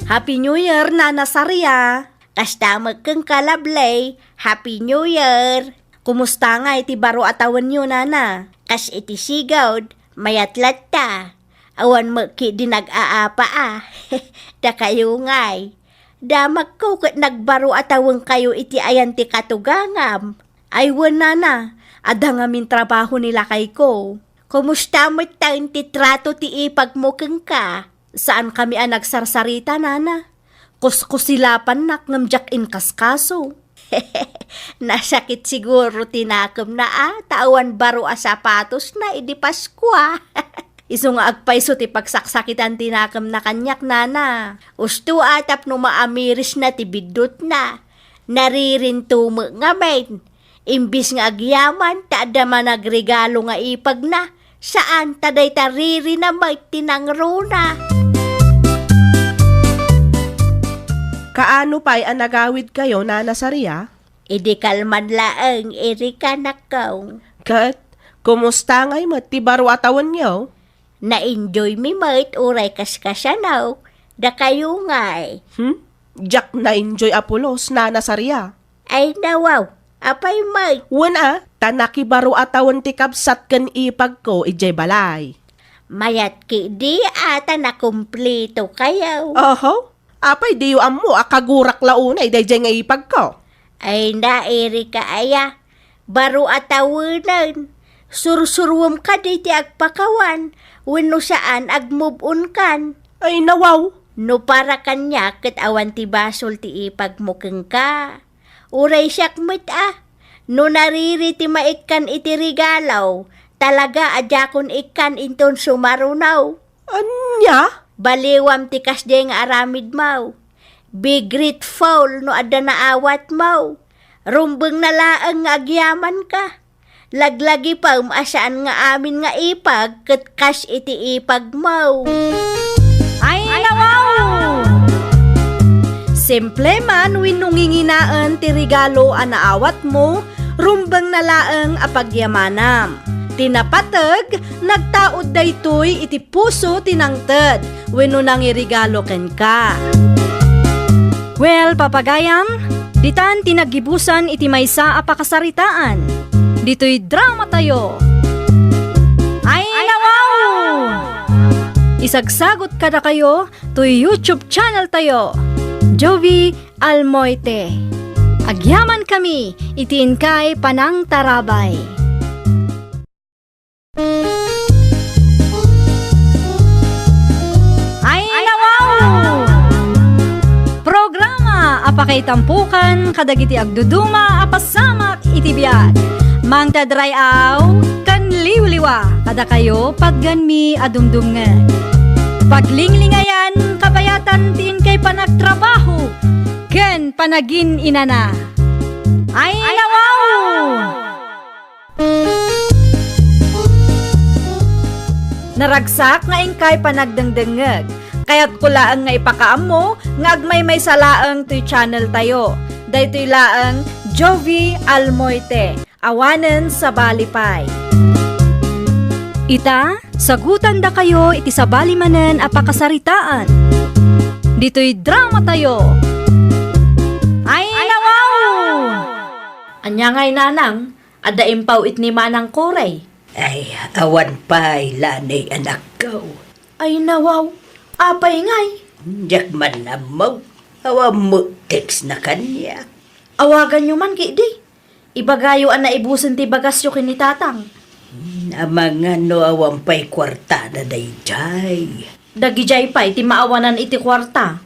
Happy New Year, Nana Saria. Kasta magkang kalablay, Happy New Year. Kumusta nga iti baro atawan nyo, Nana? Kas iti sigawd, mayatlat ta. Awan magki di nag-aapa Da kayo ngay. Damag ko kat nagbaro atawang kayo iti ayan ti katugangam. Aywan, Nana, ada nga min trabaho nila kay ko. Kumusta mo tayo ti trato ti ipagmukeng ka? Saan kami ang nagsarsarita, Nana? Kuskusilapan nak ngamjak in kaskaso. Nasakit siguro tinakam na tawan baro a sapatos na idi Paskwa. Iso nga agpaiso ti pagsaksakitan tinakam na kanyak, Nana. Usto atap no maamiris na ti bidot na. Naririntumo nga main. Imbis nga agyaman, taada man nagregalo nga ipag na. Saan taday tariri na may tinangro na. Kaano pa'y ang nagawid kayo, Nana Saria? Idi kalman laeng irika nakaw. Kat, kumusta ngay mo ti baro atawan niyo? Na-enjoy mi mait uray kaskasanaw. Da kayo ngay. Jack na enjoy apulos, Nana Saria. Ay nawaw, apay mait. Wana, tanaki baro atawan ti kapsat ken ipag ko ijay balay. Mayat ki di ata na kumplito kayaw. Oho, apay diyo amo akagurak launay dayjay nga ipag ko. Ay nairi ka aya. Baro atawanan. Sursurwam ka di ti agpakawan. Wano saan agmove on kan. Ay nawaw. No para kanya kat awan ti basol ti ipagmukeng ka. Uray siyak mit No nariri ti maikan iti regalaw. Talaga adjakon ikan inton sumarunaw. Anya? Baliwam ti kasde nga aramid mau. Be grateful no adda na awat mau. Rumbeng na laang nga agyaman ka. Laglagi pa umasaan nga amin nga ipag ket kas iti ipag mau. Ay nawaw! Simple man winunginginaan ti regalo a naawat mo, rumbang nalaeng apagyamanam. Tinapateg, nagtaod daytoy iti puso tinangted, wenno nang irigalo ken ka. Well, papagayam, ditan tinagibusan iti maysa a pakasaritaan. Dito'y drama tayo. Ay nawaw! Isagsagot kada kayo to YouTube channel tayo. Jovi Almoite. Agyaman kami, itiin kay Panang Tarabay. Ay nawaw! Programa apakay tampukan kadagiti agduduma apasamak iti biag. Mang tadrayaw kan liwliwa kada kayo pagganmi adumdumngan. Paglinglingayan kabayatan tin kay panagtrabaho ken panagin inana. Ay nawaw! Naragsak nga ingkay panagdengdengeg. Kaya't kulaang nga ipakaamo nga agmay may salaang to'y channel tayo. Daytoy laang Jovi Almoite. Awanen sa balipay. Ita, sagutan da kayo iti sabali manen apakasaritaan. Dito'y drama tayo. Ay nawaw! Anya ngay nanang, ada impaw it ni manang koray. Ay, awan pa'y lanay anak ko. Ay nawaw, apay ngay. Diyak man na mo. Awa mo text na kanya. Awagan nyo man di. Ibagayo ang naibusan ti bagasyo kinitatang. Amang ano awan pa'y kwarta na dayjay. Dagijay pa'y ti maawanan iti kwarta.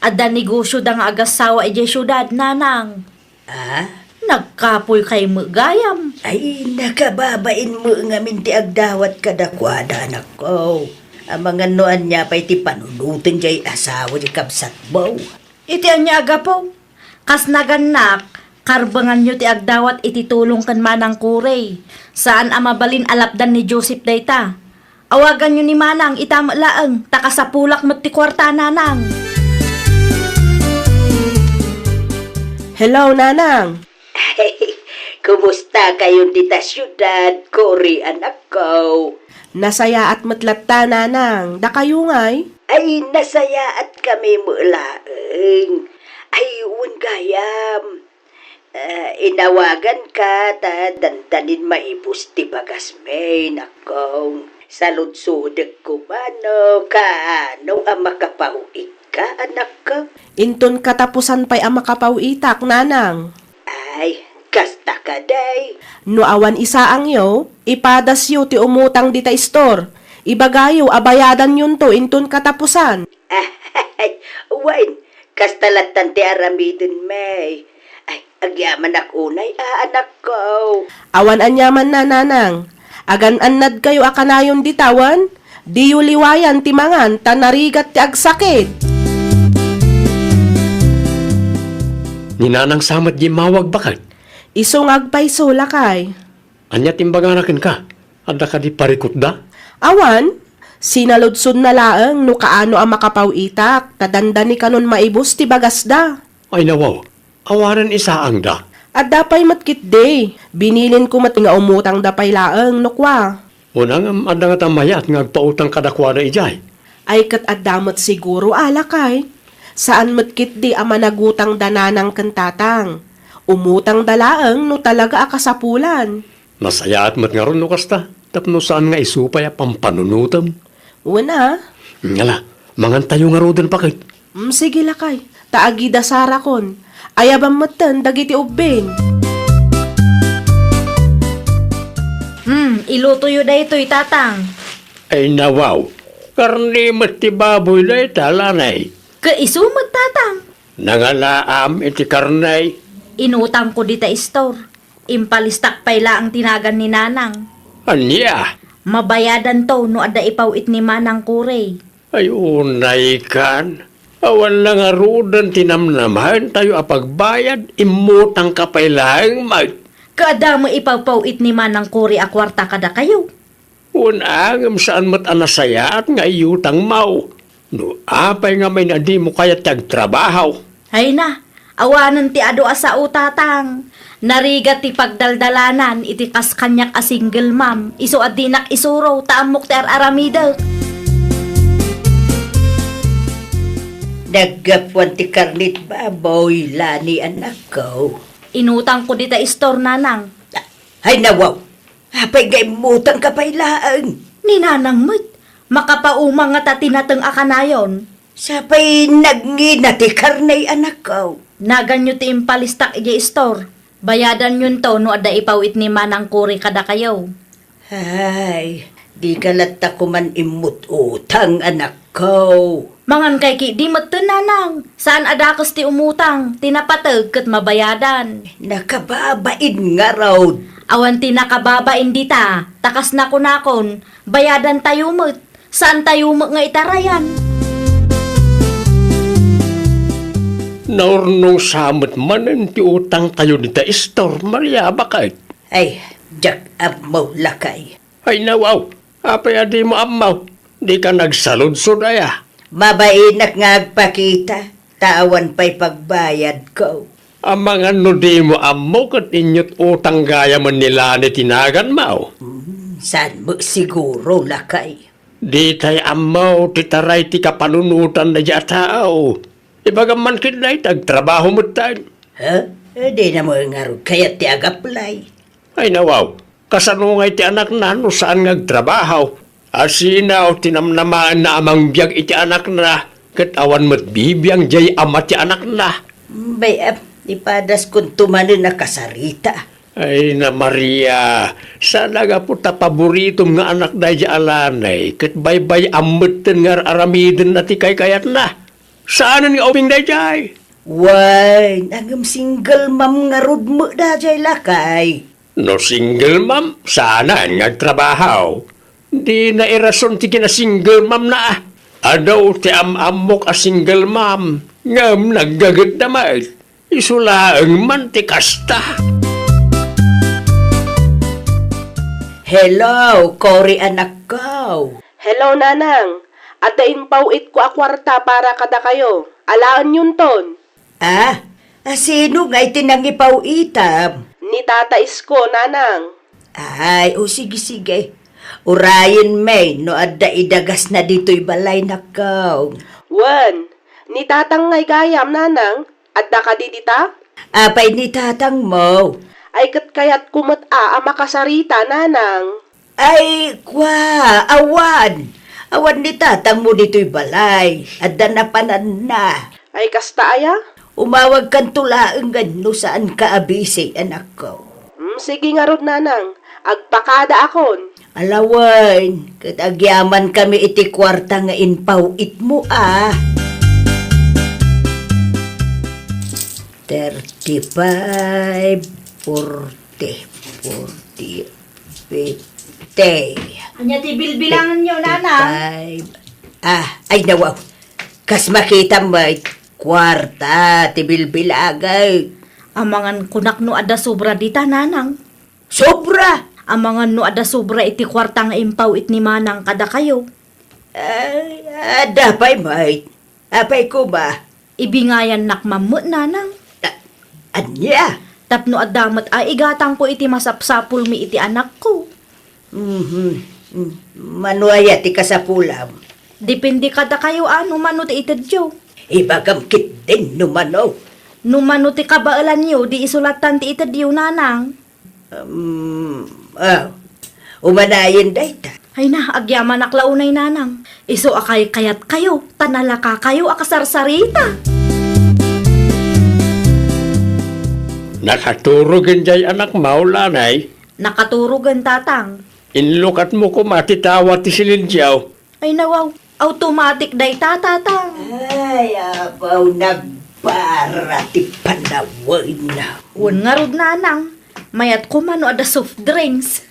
Ada negosyo da nga agasawa iti syudad nanang. Ah? Nagkapoy kay magayam. Ay, nakababain mo nga minti agdawat kadakwada anak ko. Amang anoan niya pa'y ti panunutin jay asawa di kapsat mo. Iti anya agapaw. Kas naganak, karbangan nyo ti agdawat iti tulong kan manang kuray. Saan amabalin alapdan ni Joseph dayta. Awagan nyo ni manang itamalaang takasapulak mo ti kwarta nanang. Hello, Nanang. Kumusta kayo dita syudad, Cory anak ko? Nasaya at matlatta nanang, da kayo ngay. Ay, nasaya at kami mulaeng. Ay, gayam. Inawagan ka, ta dandanin maibus ti bagas may nakong. Saludsudek ko mano, kaano ang makapauik ka, anak ko? Inton katapusan pa'y ang makapaw itak nanang. Ay, kasta ka day. No awan isaang yo, ipadas yo ti umutang dita store. Ibagayo abayadan yun to inton katapusan. Ay, wain, kastalatan ti aramidin may. Ay, agyaman unay, anak ko. Awan anyaman na nanang. Agan annad kayo akanayon ditawan. Di yu liwayan ti mangan tanarigat ti agsakit. Ninanang samat di mawag bakit? Isungag pa'y sulakay. Anya timbaganakin ka? Ada ka di parikot da? Awan, sinaludsod na laeng no kaano ang makapaw itak, tadandani kanon maibus ti bagasda. Ay nawaw, awanan isaang da. At dapay matkit day, binilin ko mat nga umutang dapay laeng no kwa. Unang ada nga tamayat nga agpautang kadakwa na ijay. Ay kat adamot siguro alakay. Saan matkit di ang managutang dananang kantatang. Umutang dalaeng no talaga akasapulan. Nasaya at mat nga ron no kasta. Tapno saan nga isupay a pampanunutam. Una, Ngala, mangan tayo nga rodan pakit. sige lakay, taagi da sarakon. Ayabang matan dagiti ubben. Iluto yu da ito'y tatang. Ay nawaw, karni mati baboy na italanay. Kaisumot tatang. Nangalaam iti karnay. Inutang ko dita store. Impalistak payla ang tinagan ni nanang. Anya, Mabayadan to no ada ipawit ni manang kuray. ay unay kan. Awan lang nga rodan tinamnamahan tayo apagbayad. Imutang kapailang mag. Kada mo ipawpawit ni manang kuray a kwarta kada kayo. Unangam saan mat anasaya at nga iyutang mau. No apay nga may nadi mo kaya tagtrabaho. Hay na, awanan ti ado asa utatang. Narigat ti pagdaldalanan iti kas kanyak a single mom. Iso adinak isuro taamok ti aramida. Naggapuan ti karnit baboy, lani anak ko. Inutang ko dita store nanang. Ay nawaw, apay gay mutang kapailaan. Ni nanang mo't, makapaumang nga tatinateng akanayon. Sapay nagngina ti karnay anak ko. Naganyo ti impalistak iji store. Bayadan yun to no ada ipawit ni manang kuri kada kayo. Ay, di kalata ko man imut utang anak ko. Mangan kay ki di nanang. Saan adakas ti umutang, tinapatag kat mabayadan. Nakababain nga raw. Awan ti nakababain dita, takas na kunakon, bayadan tayo mo't. Saan tayo mo nga itarayan? Naurnong samot manan ti utang tayo ni store, Maria bakit? Ay, jak up mo lakay. Ay nawaw, apay adi mo amaw. Di ka nagsaludsod aya. Mabainak nga agpakita, tawan pa'y pagbayad ko. Ang mga no di mo amaw kat inyot utang gaya man nila ni tinagan mau. Saan mo siguro lakay? Di tay amaw titaray ti kapanunutan na dya tao. Ibagaman kinay tagtrabaho mo tayo. Ha? Di na mo nga rin kaya ti agaplay. Ay nawaw, kasanungay ti anak na no saan ngagtrabaho. Asinaw tinamnamaan na amang biyag iti anak na. Kat awan mo't bibiyang jay ama ti anak na. Bayap, ipadas kung tumanin na kasarita. Ay na Maria, sana nga po ta paboritom nga anak na di alanay. Kat baybay amutin nga aramidin na ti kay kayat na. Saan nga uping na jay? Why, nagam single ma'am nga rod mo da jay lakay. No single ma'am, sana nagtrabaho. Di na irason ti kina single ma'am na ah. Adaw ti amok a single ma'am. Ngam naggagat naman. Isulaang man ti kasta. Hello, Cory anak ko. Hello nanang, adain pauit ko a kwarta para kada kayo. Alaan yun ton. Ah, sino nga itinangipaw itam? Ni Tata Isko, nanang. Ay, o sige. Urayin may, no adda idagas na dito'y balay nakaw. Wan, ni Tatang ngay gayam, nanang. Adda ka di dita? Apay ni tatang mo. Ay kat kayat kumot makasarita, nanang. Ay, awan. Awan ni tatang mo dito'y balay. Adda na panan na. Ay kasta aya? Umawag kan tulaang no saan ka abisi, anak ko. Sige nga rod, nanang. Agpakada akon. Alawan, katagyaman kami iti kwarta nga inpaw it mo 35, 40, 50. Anya ti bilbilangan nyo, nanang. 55. Ay nawaw. Kas makita mo, kwarta, tibilbilagay. Amangan kunak no ada sobra dita, nanang. Sobra! Amangan no ada sobra iti kwarta nga impaw it ni manang kada kayo. Ay, adapay, mate. Apay ko ba? Ibingayan nakmamot, nanang. Anya? Tapno adamat ay igatang ko iti masapsapul mi iti anak ko. Manuaya ti kasapulam. Depende kada kayo mano ti itadyo. Ibagam kit din numano. Numano ti kabaalan nyo, di isulatan ti itadyo, nanang. Umanayin dayta. Ay na, agyaman aklaunay, nanang. Iso akay kayat kayo, tanalaka kayo akasarsarita. Nakaturugin jay anak maulanay. Nakaturugan, tatang. Inlukat mo ko matitawa ti silindyaw. Ay nawaw, automatic day tatang. Ay, abaw nagbara ti panawin na. Wan nga rod, nanang. Mayat ko man no ada soft drinks.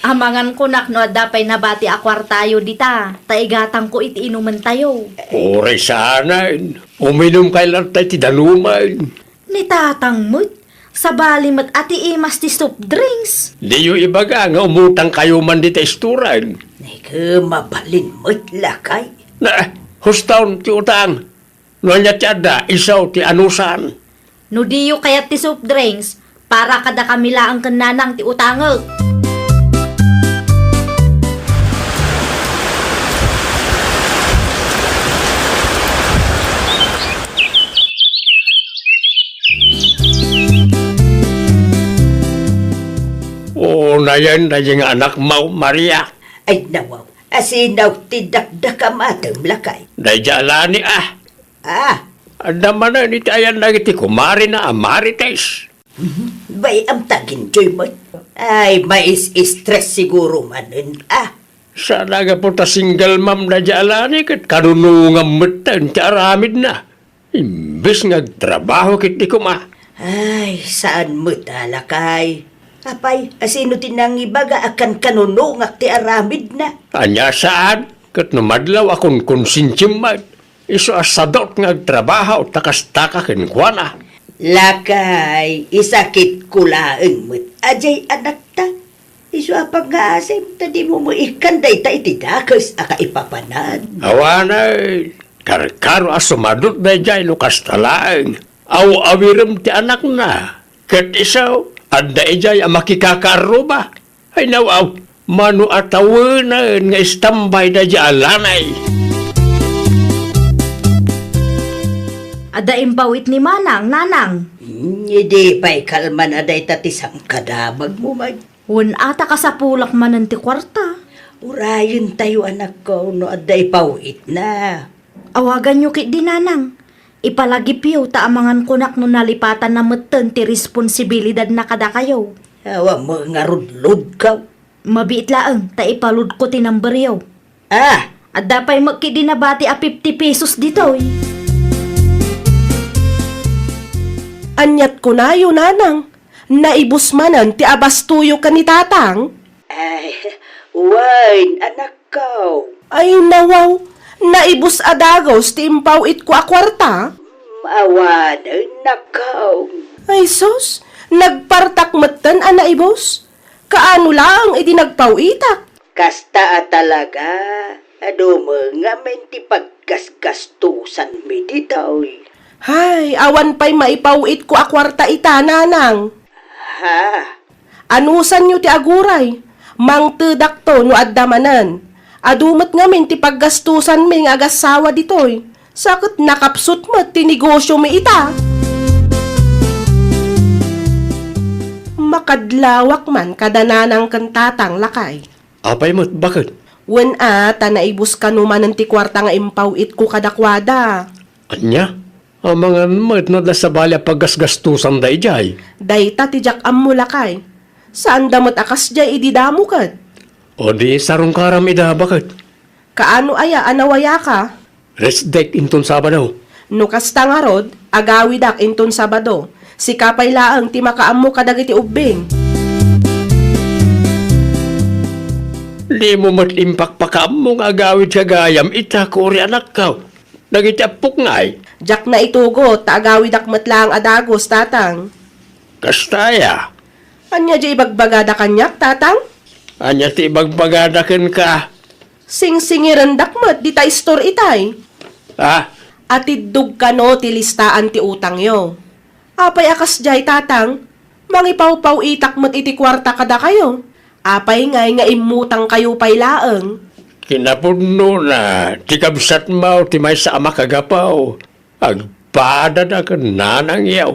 Amangan ko nak no ada pay nabati akwar tayo dita. Taigatang ko iti inuman tayo. Oray sana. Uminom kay lang tayo ti daluman. Ni tatang mo't, sa balimat ati imas ti soft drinks. Di yung ibaga nga umutang kayo man di testuran. Mabalin mo't lakay. Na, hustaw ti utang. Nonya ti ada, isaw ti anusan. No diyo kayat ti soft drinks, para kada kamila ang kananang ti utangag. Oo na yan yung anak mo, Maria. Ay nawaw, asinaw ti dakdakamatem lakay. Dayjalani Anda mana ni tayan lagi ti kumari na amarites. Bay am tagin joy mo. Ay, mais stress siguro manin. Sa naga po ta single mom na jalani kat karunungam metan ti aramid na. Imbis nga trabaho kit di kuma. Ay, saan mo talakay? Apay, asino tinang ibaga akan kanunungak ti aramid na. Anya saan? Kat numadlaw akong konsintimat. Iso asadot nga trabaho takas-taka kinkwana. Lakay, isakit kulaeng mo't ajay anak ta. Iso apag nga asim, tadi mo ikanday ta itidakas aka ipapanan. Awanay, karkaro asumadot na jay no kastalaeng. Aw-awiram ti anak na. Kat isaw, anda ijay ang makikakaro ba? Ay nawaw, manu atawanan nga istambay na jay alanay. Ada impawit ni manang, nanang. Hindi pa'y kalman aday tatisang kadamag mo mag. Wan ata ka sa pulak manan ti kwarta. Urayon tayo anak ko no aday pawit na. Awagan nyo kit di, nanang. Ipalagipyo ta amangan kunak no nalipatan na meten ti responsibilidad na kada kayo. Awa mo nga rudlod ka. Mabiit laeng, ta ipalud ko ti numberyo. At dapay magkidinabati a 50 pesos dito. Anyat ko na yun, nanang. Naibus manan ti abastuyo ka ni tatang. Ay, wine, anak ko. Ay nawaw, naibus adagos ti impaw it ko akwarta. Awan, anak ko. Ay sus, nagpartak matan naibus. Kaano lang iti nagpaw itak. Kasta talaga. Ado mo nga men ti paggasgastusan mi dito. Hay, awan pa'y maipawit ko akwarta ita, nanang. Ha? Anusan nyo ti aguray? Mang tedak to no addamanan. Adumat ngamin ti paggastusan mi nga agasawa ditoy. Sakit nakapsut mo ti negosyo mi ita. Makadlawak man kadananang kantatang lakay. Apay mo't bakit? Wen ta naibus ka numan ng ti kwarta nga impawit ko kadakwada. Anya? Ang mga mat no da sa balya paggasgastusan da ijay. Dayta ti jak am mo lakay. Saan damot akas jay ididamo kat? O di sarong karam ida bakit? Kaano aya anawaya ka? Resdek inton Sabado. No kasta nga rod, agawidak inton Sabado. Si kapay laang ti makaammo kadagiti ubing. Di mo matimpakpakam mong agawid sa gayam, ita kuri anak ka. Nagitapok ngay. Jak na itugo, taagawidak matlang adagos, tatang. Kastaya. Anya di ibagbagada kanyak, tatang? Anya ti bagbagadakin ka. Sing-singirandak mat, di ta istor itay. Ah, Atidug ka no, ti listaan ti utang yo. Apay akas jay, tatang. Mangipaw-paw itak mat iti kwarta kada kayo. Apay ngay nga imutang kayo pay laeng. kinapudno na. Ti kabsat mo, ti may sa ama kagapaw. Agpada na ka nanang yaw.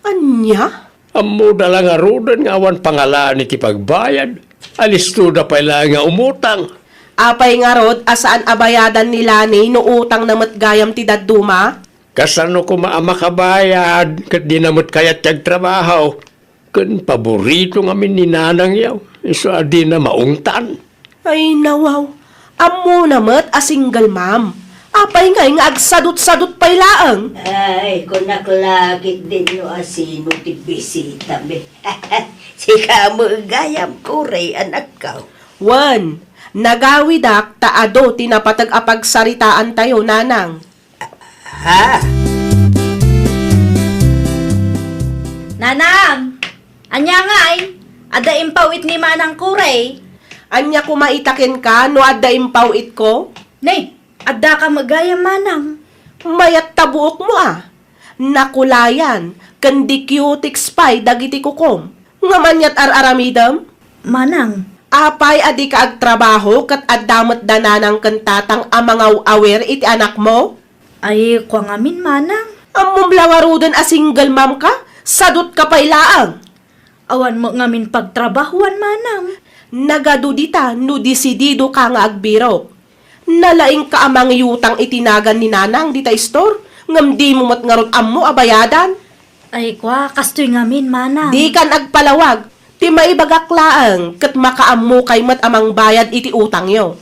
Anya? Amo da lang arudan nga awan pangalaan iti pagbayad. Alisto da pa lang nga umutang. Apay nga rod, asaan abayadan nila ni no utang na matgayam ti dadduma? Kasano ko maama kabayad, kat di namot kayat tiyag trabaho. Kan paborito nga min ni nanang yaw, iso adi na maungtan. Ay nawaw, amo namat a single mom. Apay nga nga agsadot-sadot pay laeng. Ay, kung naklakit din nyo asino ti bisita me. Si kamo gayam kuray anak ka. One, nagawidak taado tinapatag apagsaritaan tayo, nanang. Ha? Nanang! Anya nga ay, ada impawit ni Manang Kuray. Anya kumaitakin ka, no adda impawit ko? Nay, ada ka magaya Manang. Mayat tabuok mo Nakulayan, kandi cutic spy dagiti kukom. Nga manyat ar-aramidam? Manang, Apay adi ka agtrabaho kat addamat dananang kantatang amangaw awer iti anak mo? ay kwa ngamin Manang. Amom langarudan a single mom ka? Sadot ka pay laang. Awan mo ngamin pagtrabahuan Manang. Nagadudita no disidido ka nga agbiro. Nalaing ka amang yutang itinagan ni nanang dita store. Ngam di mo matngarot ammo abayadan. Ay kwa, kastoy ngamin Manang. Di kan agpalawag. Ti maibagaklaan kat makaammo kay mat amang bayad iti utang yo.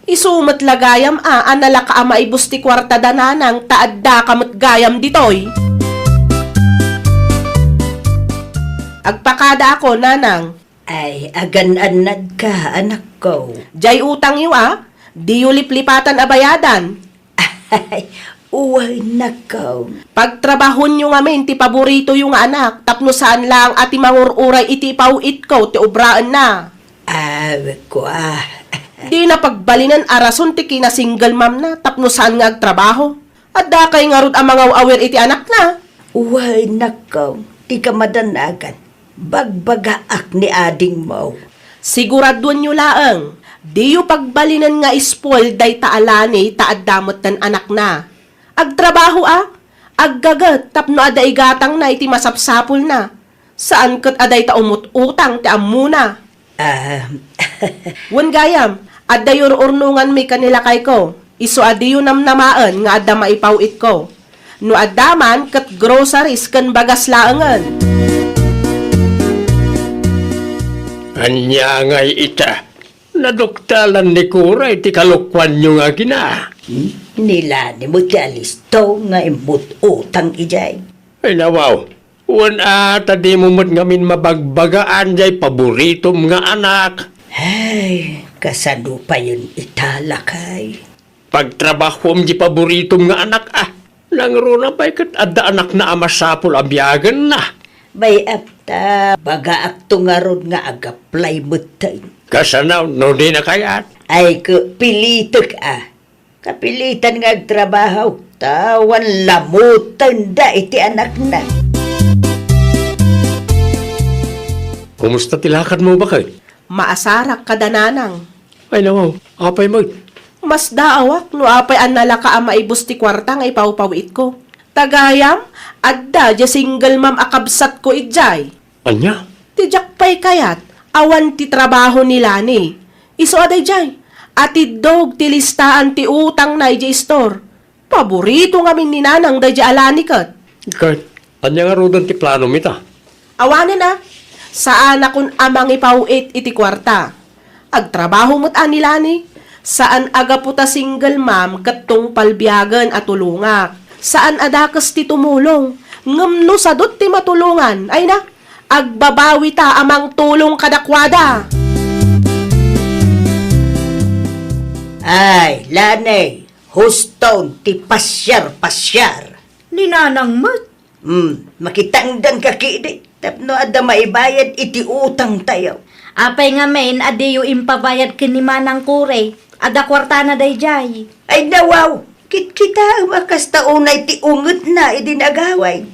Isumat lagayam anala ka ama ibus ti kwarta dananang taadda kamat gayam ditoy. Agpakada ako, nanang. Ay, agan-anad ka, anak ko. Jay utang yo di yu liplipatan abayadan. Ay, uway nakaw. Pagtrabahon nyo ngamin, ti paborito yung anak, tapno saan lang ati mangururay iti pawit ko, ti obraan na. Ko Di na pagbalinan arason ti kina single mom na, tapno saan nga agtrabaho. At da kay nga rod ang mga aware iti anak na. Uway nakaw, di ka madanagan. Bagbagaak ni ading mo. Siguraduan nyo laang, di yu pagbalinan nga spoil day taalani taaddamot tan anak na. Agtrabaho aggagat tapno ada igatang na iti masapsapul na. Saan kat aday ta umut-utang ti amuna. Wan gayam, adda yor urnungan mi kanila kay ko. Iso adiyo namnamaan nga adda maipawit ko. No addaman kat groceries kan bagas laangan. Anya ngay ita. Nadoktalan ni Kuray, ti kalukwan nyo nga gina. Nila ni mo ti alisto nga imbut utang ijay. Ay nawaw, wan tadi mo mo't ngamin mabagbagaan jay paboritom nga anak. Ay, kasano pa yun italakay. Pagtrabahom di paboritom nga anak Nangro na pa'y kat adda anak na amasapol abyagan na. Bay apta, baga akto nga ron nga agaplay mo tayo. Kasanaw, no di na kayat. Ay, pilitok Kapilitan nga agtrabaho. Tawan lamutan da iti anak na. Kumusta tilakad mo bakit? Maasarak kadananang. Ay nawaw, apay mo. Mas daawak no apay an nalaka ang maibos ti kwarta nga ipawpawit ko. Tagayam, adda ja single ma'am akabsat ko ijay. Anya? Ti jakpay kayat, awan ti trabaho nila ni. Iso aday jay, ati dog ti listaan ti utang na ijay store. Paborito ngamin ni nanang day ja alanikat. Kurt, anya nga rodan ti plano mita? Awanan na, saan akong amang ipawit iti kwarta. Agtrabaho mo't anila ni, saan aga puta single ma'am katong palbiyagan at tulungak. Saan adakas ti tumulong, ngamno sadot ti matulungan. Ay na, agbabawi ta amang tulong kadakwada. Ay, lanay, huston ti pasyar. Ninanang mat. Makitangdan ka kidi. Tapno ada maibayad iti utang tayo. Apay nga men, adi yung impabayad kini Manang Kuray. Ada kwarta na day jay. Ay nawaw, kita makas taunay ti unget na idinagaway.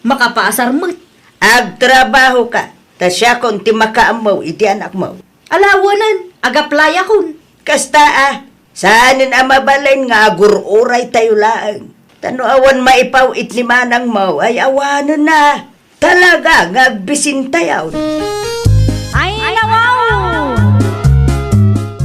Makapaasar mat. Agtrabaho ka, ta siya kon ti makaamaw iti anak mo. Alawanan, agaplaya kun. Kasta saanin ang mabalay nga agururay tayo laang. Tano awan maipaw itli manang mo, ay awanan na. Talaga, ngagbisin tayo. Ay, nawaw!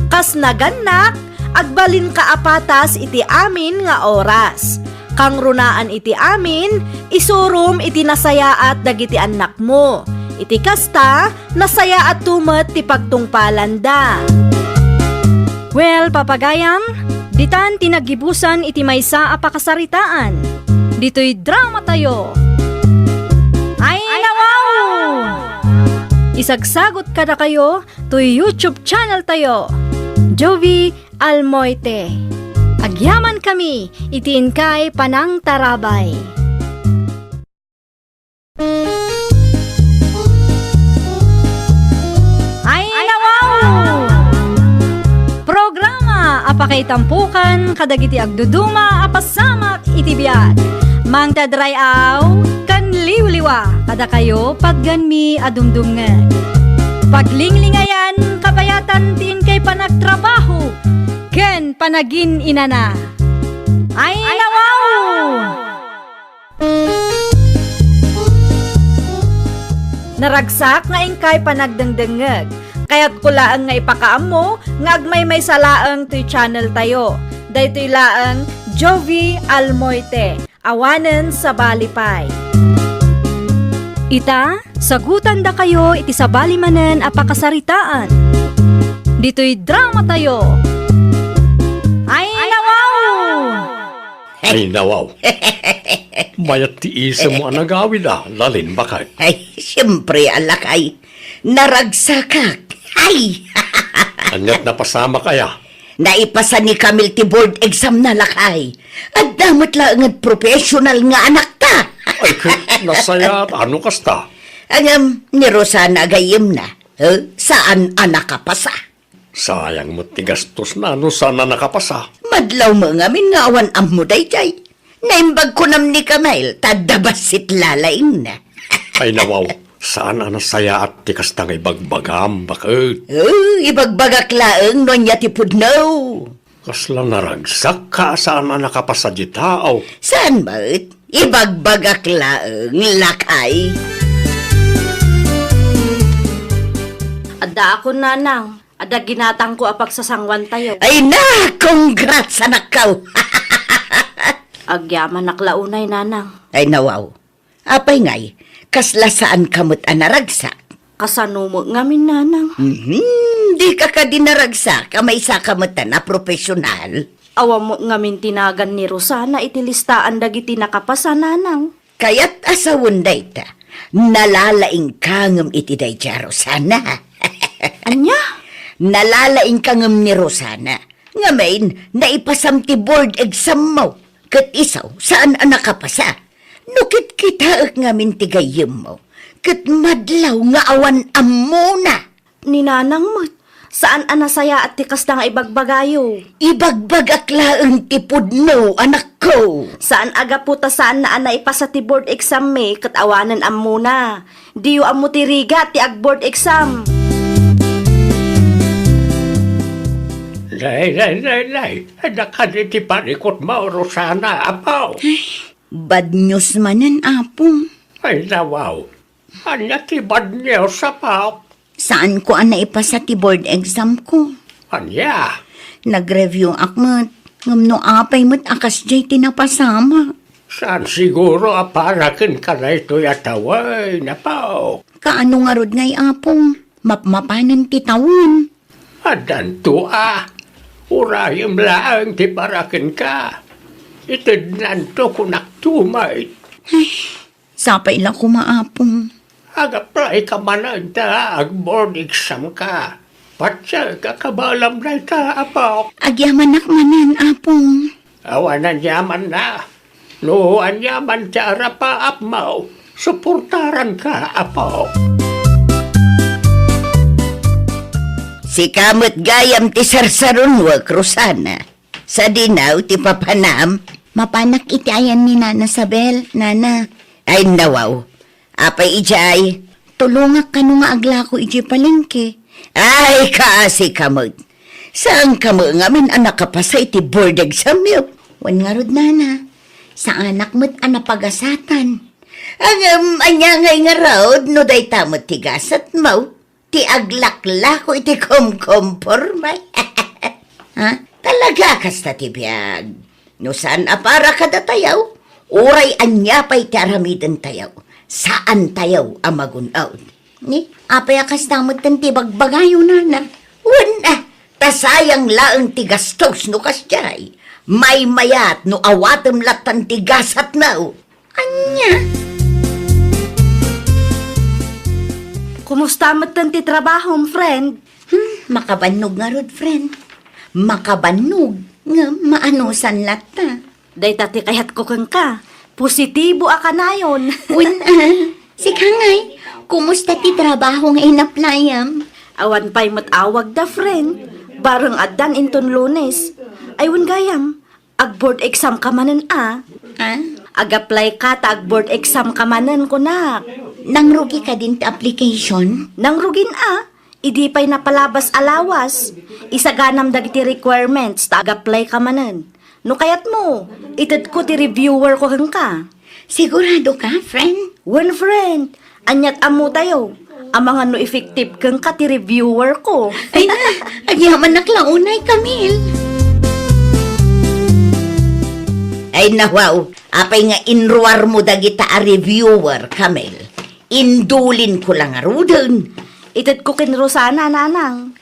Kas naganak, agbalin ka apatas iti amin nga oras. Kang runaan iti amin, isurum iti nasayaat dagiti anak mo. Iti kasta, nasayaat tumet ti pagtungpalanda. Well, papagayam, ditan tinagibusan iti maysa a pakasaritaan. Dito'y drama tayo. Ay, nawaw! Isagsagot ka na kayo to YouTube channel tayo. Jovi Almoite. Agyaman kami, itiin kay Panang Tarabay. Ay, nawaw! Programa apakay tampukan kadagiti agduduma apasamak iti biag. Mang tadrayaw kan liwliwa kada kayo pagganmi adumdumngan. Paglinglingayan kapayatan tiin kay panagtrabaho ken panagin inana. Ay, nawaw! Naragsak nga ingkay panagdengdengeg. Kaya't kulaan nga ipakaam mo nga agmay may salaang to'y channel tayo. Daytoy laang Jovi Almoite. Awanen sa Balipay. Ita, sagutan da kayo iti sa balimanen apakasaritaan. Dito'y drama tayo. Ay, nawaw! Ay nawaw. Mayat ti isa mo ang nagawid lalin bakit? Ay, siyempre alakay. Naragsakak. Ay! Anyat napasama kaya? Naipasa ni Camille ti board exam na lakay. At damot lang ang professional nga anak ta. Ay, nasaya ano kasta? Angam, ni Rosana gayim na. Saan anak kapasa? Sayang mo tigastos na ano sana nakapasa. Madlaw mo nga min nga awan am mo dayjay. Naimbag ko nam ni Camille, tadabasit lalaing na. Ay nawaw, sana nasaya at tikastang ibagbagam bakit? Ibagbagak laeng no niya ti pudnaw. Kasla naragsak ka saan na nakapasa di tao. Saan ba't? Ibagbagak laeng lakay. Ada ako nanang. Ada ginatang ko apag sa sangwan tayo. Ay na! Congrats anak kau! Agyaman naklaunay nanang. Ay nawaw. Apay ngay, kasla saan kamot anaragsak? Kasanumo ngamin nanang. Di ka ka dinaragsak, may isa kamot na profesional. Awa mo ngamin tinagan ni Rosana itilistaan dagiti nakapasa nanang. Kaya't asawon day ta, nalalaing kangam iti day ja Rosana. Anya? Nalalaing kangam ni Rosana. Ngamin, naipasam ti board exam mo. Kat isaw, saan ang nakapasa? Nukit kita ngamin ti gayem mo. Kat madlaw nga awan ammo na. Ni nanang mo. Saan anasaya at tikas na nga ibagbagayo? Ibagbag aklaang tipudno, anak ko. Saan aga puta saan na ana ipasa ti board exam me, kat awanan am muna. Diyo am mo ti riga ti ag board exam. Lay. Nakaniti panikot mo, Rosana, apaw. Bad news manan, apong. Ay, nawaw. Anya ti bad news, apaw. Saan ko ana ipasa ti board exam ko? Anya? Nag-review akmat. Ngamno apay mo't akas jay tinapasama. Saan siguro aparakin ka na ito'y ataway, napaw. Kaano nga rod ngay apong? Mapmapanan ti tawon. Adan to Urayim laang ti parakin ka. Itid nanto kunaktumay. Sapay lang kumaapong. Agapray ka man ta, ag-board exam ka. Patsa kakabalam na ta, apaw. Agyamanak manan, apong. Awanan yaman na. No, anyaman ti arapa apmaw. Suportaran ka, apaw. Si kamot gayam ti sarsaron wag, Rosana. Sa dinaw ti papanam, mapanak iti ayan ni Nana Sabel, Nana. Ay nawaw, apay ijay, tulungak ka nung nga agla ko iji palengke. Ay kaasi kamot, saan kamo nga min anak kapasay ti board exam yo? Wan nga rod, Nana, sa anak mo't anapagasatan. Ang anya ngay nga raod, no day tamot ti gasat mo. Ti aglakla ko iti kumkumpurmay. Ha? Talaga kasta ti biyag. No saan apara ka datayaw? Uray anya pa'y ti aramidan tayaw. Saan tayaw amagunaw? Ni, apay akas damot tan ti bagbagayo na. Wala, tasayang laang ti gastos no kasjay. May mayat no awatem latan ti gasat na. Anya? Kumusta mo ti trabaho, friend? Makabanog nga rod, friend. Makabanog nga maanusan lata. Day tati kayat ko kang ka. Positibo aka na yun. Unan, si Kangay, kumusta ti trabaho nga inaplayam? Awan pa'y matawag da, friend. Barang adan inton Lunes. Aywan gayam, ag board exam ka manan Ha? Ag-apply ka ta ag board exam ka manan ko na. Nangrugi ka din ti application? Nang rugin idi pa'y napalabas alawas. Isaganam dagiti requirements ta ag-apply ka manan. No kayat mo, itad ko ti reviewer ko kang ka. Sigurado ka, friend? One friend, anyat amo tayo. Ang mga no effective kang ka ti reviewer ko. Ay na, agyaman naklaunay, Camille. Ay nawaw, apay nga inruar mo dagita a reviewer, Camille. Indulin ko lang arudon. Itad ko kin Rosana, nanang.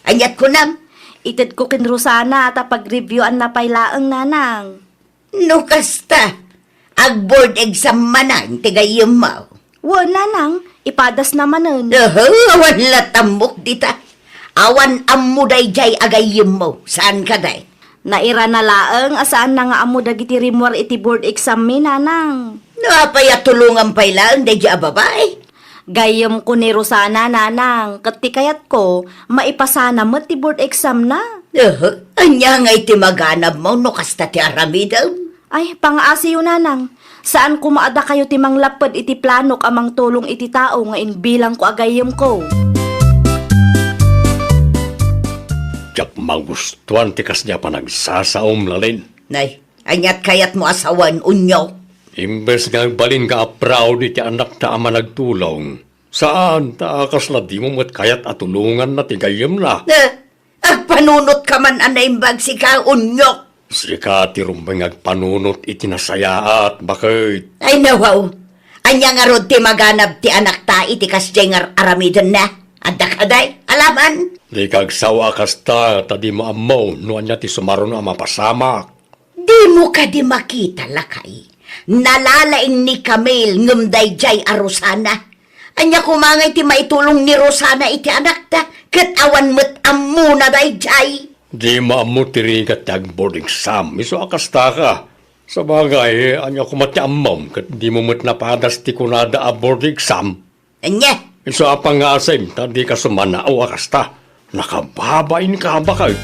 Anyat ko nam. Itad ko kin Rosana at pag-reviewan na pailaang nanang. No kasta, ag board exam manan, tigayim mo. Nanang, ipadas naman nun. Awan latamok dita. Awan amuday jay agayim mo. Saan ka day? Naira na laang asaan na nga amo dagiti rimwar iti board exam mi, nanang. Napaya tulungan pa ilang day jay ababay. Gayam ko ni Rosana, nanang. Kati kayat ko, maipasana mo ti board exam na. Anya nga iti maganap mo no kasta ti aramidaw. Ay, pang-asiyo, nanang. Saan kumaada kayo timang lapad iti planok amang tulong iti tao nga inbilang ko agayam ko. Tiyak magustuhan ti kasnya pa nagsasaom lalin. Nay, anyat kayat mo asawan unyo. Imbes nga balin ka proud iti anak ta ama nagtulong. Saan ta akas na di mo mat kayat atulungan na tigayim na. Agpanunot ka man anaimbag si ka unyo. Sika ti rumbeng agpanunot iti nasayaat bakit. Ay nawaw, anya nga rod ti maganap ti anak ta iti kasjay nga aramidan na. Adda ka day, alaman. Di kagsawa kasta tadi mo amaw no anya ti sumaron ang mapasamak. Di mo ka di makita lakay. Nalalaing ni Camille ngumday jay a Rosana. Anya kumangay ti maitulong ni Rosana iti anak ta. Katawan mo't ammo na day jay. Di maamu tiri ka tag boarding exam. Iso akasta ka. Sa bagay, anya kumati amam kat di mo mat napadas ti kunada a boarding exam. Anya, Iso apang nga asim, tadi ka sumana o akasta. nakababain ka bakit?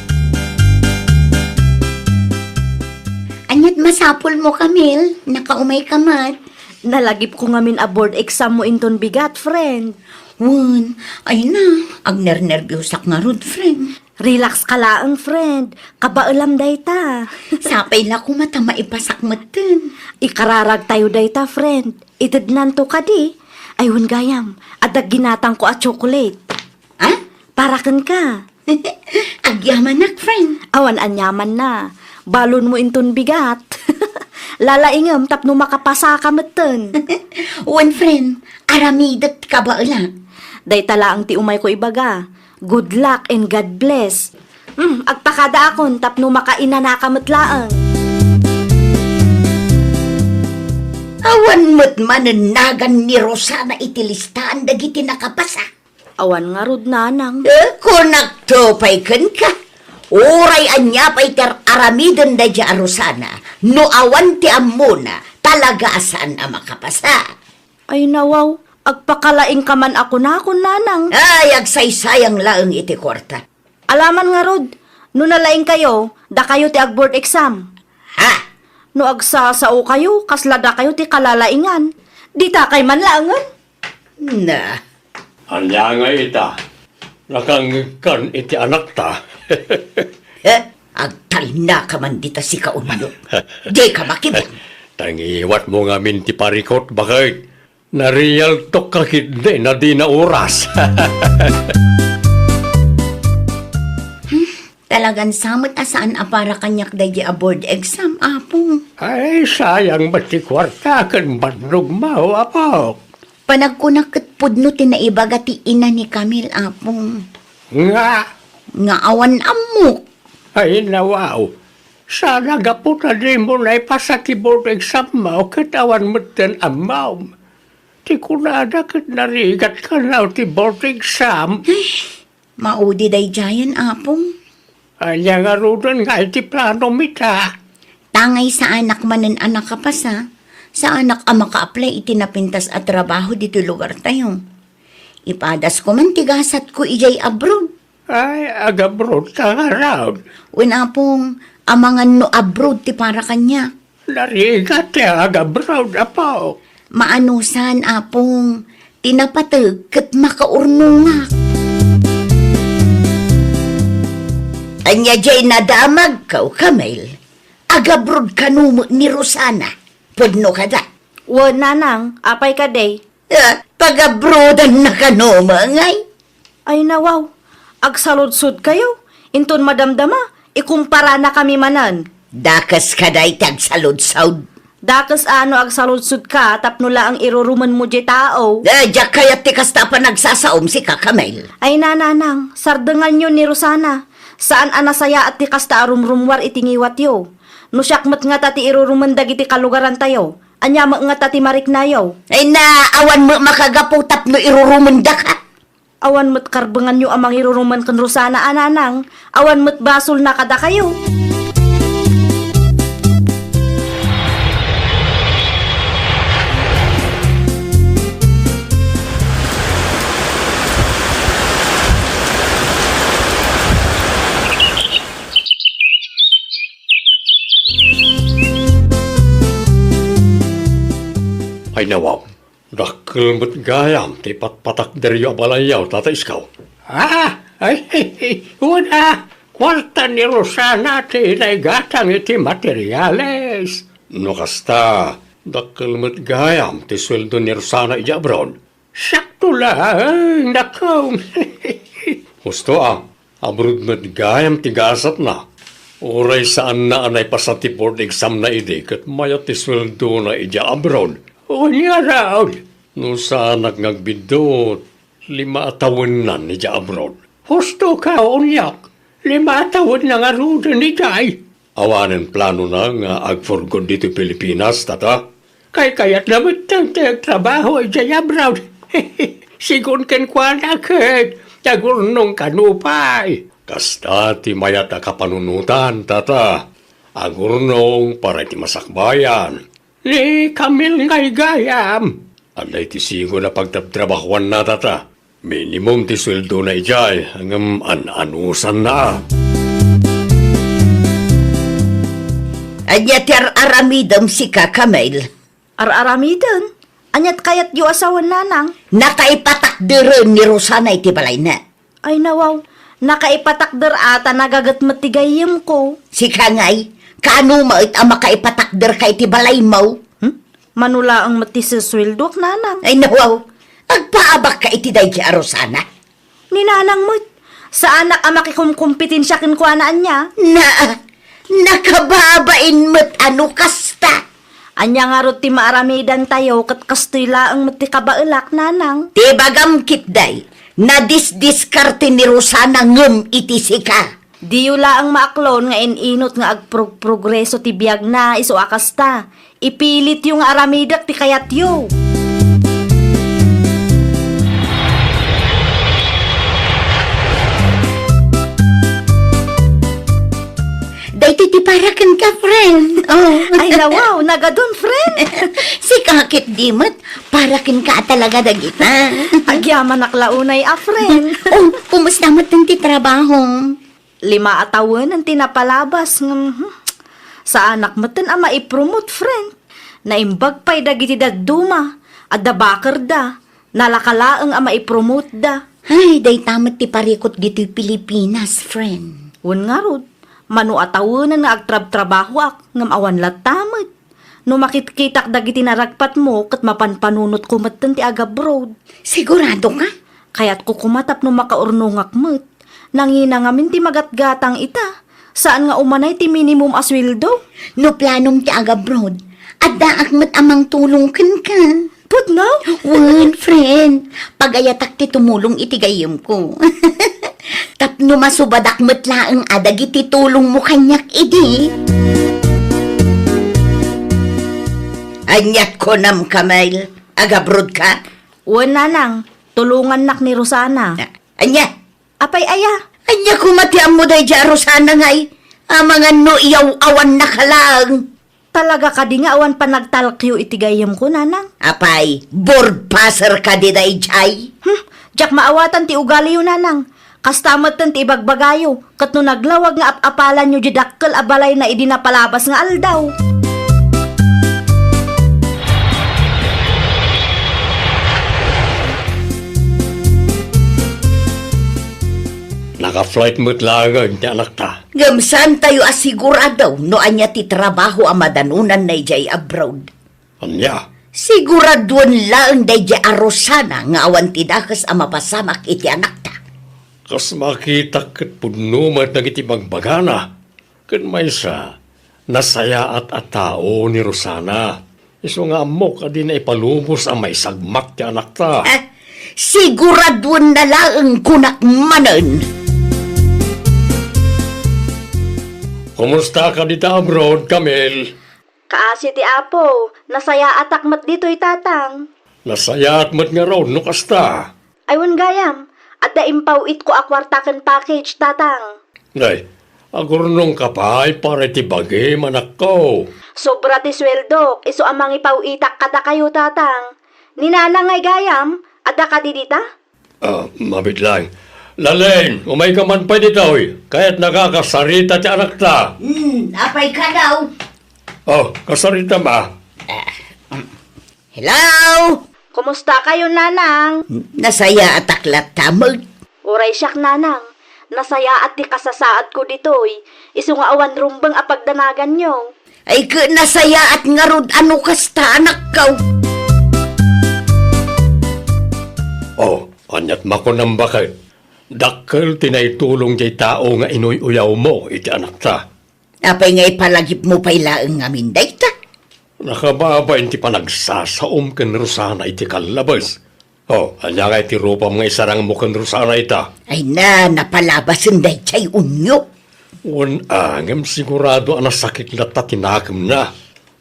Anyat masapol mo, Camille. Nakaumay ka mat. Nalagip ko ngamin a board exam mo inton bigat, friend. Wan, ay na. Agner-nervyosak nga rod, friend. Relax ka laang, friend. Kabaalam dayta. Sapay la ko mata maipasak matin. Ikararag tayo dayta, friend. Itadnan to ka di. Ayun gayam, adag ginatang ko at chocolate. Ha? Parakan ka. Agyaman nak, friend. Awan anyaman na. Balon mo inton bigat. Lalaingam tapno makapasa ka maten. Wan, friend. Aramidat ka ba ala? Day tala ang ti umay ko ibaga. Good luck and God bless. Agpakada akon tapno makaina na kamatlaang. Awan mo't mananagan ni Rosana itilistaan dagiti nakapasa. Awan nga rod nanang. Kung nagtopay kan ka, uray anya pa'y ter aramidan da dya Rosana, no awan ti amuna, talaga asan ang makapasa. Ay nawaw, agpakalaing ka man ako na akon nanang. Ay, agsaysayang laeng iti kwarta. Alaman nga rod, no nalaing kayo, da kayo ti ag-board exam. Ha? No agsasao kayo, kaslada kayo ti kalalaingan. Di ta kay man laangan. Na, Anya nga ita, nakangkan iti anak ta. agtal na ka man dita si kaunyo. Di ka makibang. Tangiwat mo nga min ti parikot bakit? Nariyal to kakit na di na oras. Talagan samot asaan apara kanyak da dya board exam, apong. Ay, sayang ba't ti kwarta kan bandog mao, apo? Panagkunak pudno tinaibaga ti ina ni Camille, apong. Nga, Nga awan amok. ay nawaw. Sana gaputa di mo na ipasa ti board exam mo, katawan mo ten amaw. Ti kunada kat narigat ka na ti board exam. Maudi day jayan, apong. Anya nga rudan nga iti plano mita. Tangay sa anak manen anak kapasa. Sa anak ang maka-apply itinapintas at trabaho dito lugar tayo. Ipadas ko man tigasat ko ijay abroad. Ay, agabrod ka nga raw. Wala pong amangan no abroad ti para kanya. Narigat ti agabrod, apo. Maanusan apong tinapatag kat makaurnungak. Anya jay nadamag kaw, Camille. Agabrod kanumo ni Rosana. Pudno ka da. Wo nanang, apay ka day. Pag-abroadan na kanumo ngay. Ay nawaw, agsaludsud kayo. Inton madamdama, ikumpara na kami manan. Dakas ka day tagsalod-saud. Dakas ano agsaludsud ka, tapnula ang iruruman mo di tao. Diyak kaya't tikas ta pa nagsasaom si Kakamel. Ay nananang, sardengan nyo ni Rosana. Saan anasaya at tikas ta arumrumwar itingiwat yo. No syakmat nga tati iruruman dagiti kalugaran tayo. Anyama nga tati marik na yo. Ay na, awan mo makagaputap no irurumunda ka. Awan mo't karbangan nyo amang iruruman kan Rosana ananang. Awan mo't basol na kada kayo. Ay nawaw, dakilmat gayam, ti patpatak deryo abalayaw, tata iskaw. Wala, kwarta ni Rosana ti naigatang iti materyales. No kasta, dakilmat gayam, ti sweldo ni Rosana ija abroad. Sakto lang, nakaw. Gusto abroad mat gayam ti gasat na. Oray saan na anay pasati board exam na idi, kat maya ti sweldo na ija abroad. O niya raw. No sana nagbidot, 5 taon na ni abroad. Husto ka, unyak. 5 taon na nga ruda ni Jay. Awanan plano na nga agforgod dito Pilipinas, tata. Kayat naman tang trabaho ay Jay abroad. Sigun ken kwa na ket, tagurnong kanupay. Kasta ti mayat na kapanunutan, tata. Agurnong para ti masakbayan. Ni Camille ngay gayam. Alay ti sigo na pagtabtrabahuan na tata. Minimum ti sweldo na ijay, hanggang an-anusan na. Anya ti aramidam si Kakamel. Ar-aramiden. Anyat kayat yu asawan nanang. Nakaipatakdiran ni Rosana iti balay na. Ay nawaw, nakaipatakder ata nagagat matigayim ko. Si Kangay, kaano mait ang makaipatakdir kay ti balay mo? Manula ang matisiswildok nanang. Ay nawaw, agpaabak ka iti day ki Rosana. Ni nanang mo't, sa anak ang makikumkumpitin siya kinkuanaan niya. Nakababain mo't ano kasta. Anya nga ro ti maaramidan tayo kat kastoy laang mati kabailak nanang. Ti bagam kitday, nadisdiskarte ni Rosana ngem iti sika. Diyo laang maaklon nga ininot nga agprogreso ti biyag na iso akasta. Ipilit yung aramidak ti kayat yo. Dahiti ti parakan ka, friend. Oh. Ay nawaw, nagadun friend. Si kakit dimot, parakan ka talaga dagita. Agyaman naklaunay a friend. Oh, kumusta mo ti trabaho? 5 atawan ang tinapalabas. Sa anak mo ang maipromote friend. Naimbag pa'y dagiti daduma. At dabakar da. Nalakalaang ang maipromote da. Ay, day tamat ti parikot dito Pilipinas, friend. Wan nga rod. Manu atawanan nga agtrab-trabaho ak. Ngam awan latamad. No makitkitak dagiti naragpat mo kat mapanpanunot kumatan ti agabroad. Sigurado ka? Kaya't kukumatap no makaurnungak mo't. Nangina ngamin ti magatgatang ita. Saan nga umanay ti minimum aswildo? No planom ti agabroad. At daak mat amang tulong ka. Put now? Wan, friend. Pagayatak ti tumulong itigayim ko. Tapno masubadak mat laang adag iti tulong mo kanyak idi. Anyat ko nam Kamail. Agabroad ka? Wan nanang. Tulungan nak ni Rosana. Anya? Apay aya. Anya kumatiam mo day dya Rosana ngay. Mga no iyaw awan na kalang. Talaga ka di nga awan pa nagtalkyo itigayam ko nanang. Apay, board passer ka di day jay. Diyak maawatan ti ugali yun nanang. Kastamatan ti ibagbagayo. Kat no naglawag nga apalan nyo didakkel abalay na idinapalabas nga aldaw. Naka-flight mo't lagang ti anak ta. Gamsan tayo asigurado no anya ti trabaho ang madanunan na jay abroad. Anya, Siguraduan lang day jay Rosana nga awan ti dakas ang mapasamak iti anak ta. kas makita kat punumat nagiti magbagana. Kan may sa nasaya at atao ni Rosana. Iso nga mo ka din na ipalubos ang may sagmak ti anak ta. Siguraduan na lang kunak manan. Kumusta ka dito abroad, Kamel? Kaasi ti apo. Nasaya atak mat dito'y tatang. Nasaya at mat nga raw, no kasta. Aywan gayam. At daimpaw it ko akwartakan package tatang. Ngay, agurnong ka pa ay para ti bagay manak ko. Sobra ti sweldo. Iso amang ipaw itak kada kayo tatang. Ninanang ay gayam. At da ka didita? Mabit lang. Laleng, umay ka man pa dito, kaya't nakakasarita ti anak ta. Apay ka daw. Oh, kasarita ba? Hello? Kumusta kayo nanang? Nasaya at aklat tamag. Uray siyak nanang. Nasaya at di kasasaad ko dito'y. Iso nga awan rumbang apagdanagan nyo. Ay ka nasaya at ngarod ano kasta anak kaw. Oh, anyat mako ng bakit. Dakkel tinaitulong jay tao nga inuy-uyaw mo, iti anak ta. Apay nga ipalagip mo pa'y laang amin day ta. Nakababa inti pa nagsasaom ken Rosana iti kalabas. Oh, anya nga iti rupa mga isarang mo ken Rosana ita. Ay napalabasan day chay unyo. Wan angem sigurado ang nasakit na tatinakam na.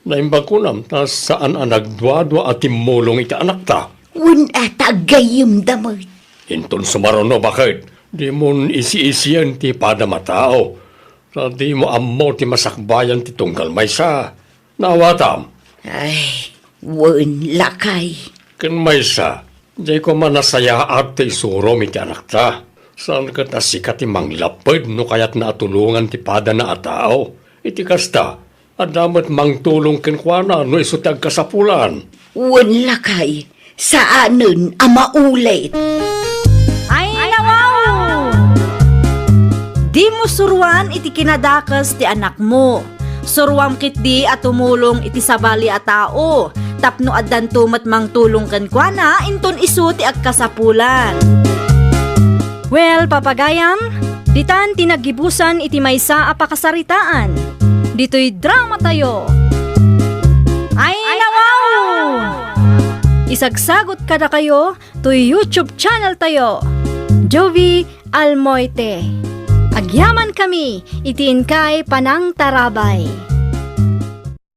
Naimbag ko nam, tas saan ang nagdwadwa at timulong iti anak ta. Wan atagayim damay. Inton sumarono bakit? Di mo isi-isiyan ti pada matao. Sa di mo ammo ti masakbayan ti tunggal may sa. Nawatam. Ay, wan lakay. Ken may sa. Jay ko manasaya at isuro mi ti anak ta. Saan ka tasikat ti manglapad no kayat natulungan ti pada na atao. Iti kasta, adamat mangtulong kenkwana no iso ti agkasapulan. Wala kay, saanen ang maulit. Ay, nawaw! Di mo suruan iti kinadakas ti anak mo. Suruam kit di at tumulong iti sabali a tao. Tapno addan tumat mang tulong kan kuana inton isu ti agkasapulan. Well, papagayam, ditan tinagibusan iti maysa a pakasaritaan. Dito'y drama tayo. Ay, nawaw! Isagsagot kada kayo to YouTube channel tayo. Jovi Almoite. Agyaman kami, itiin kay Panang Tarabay.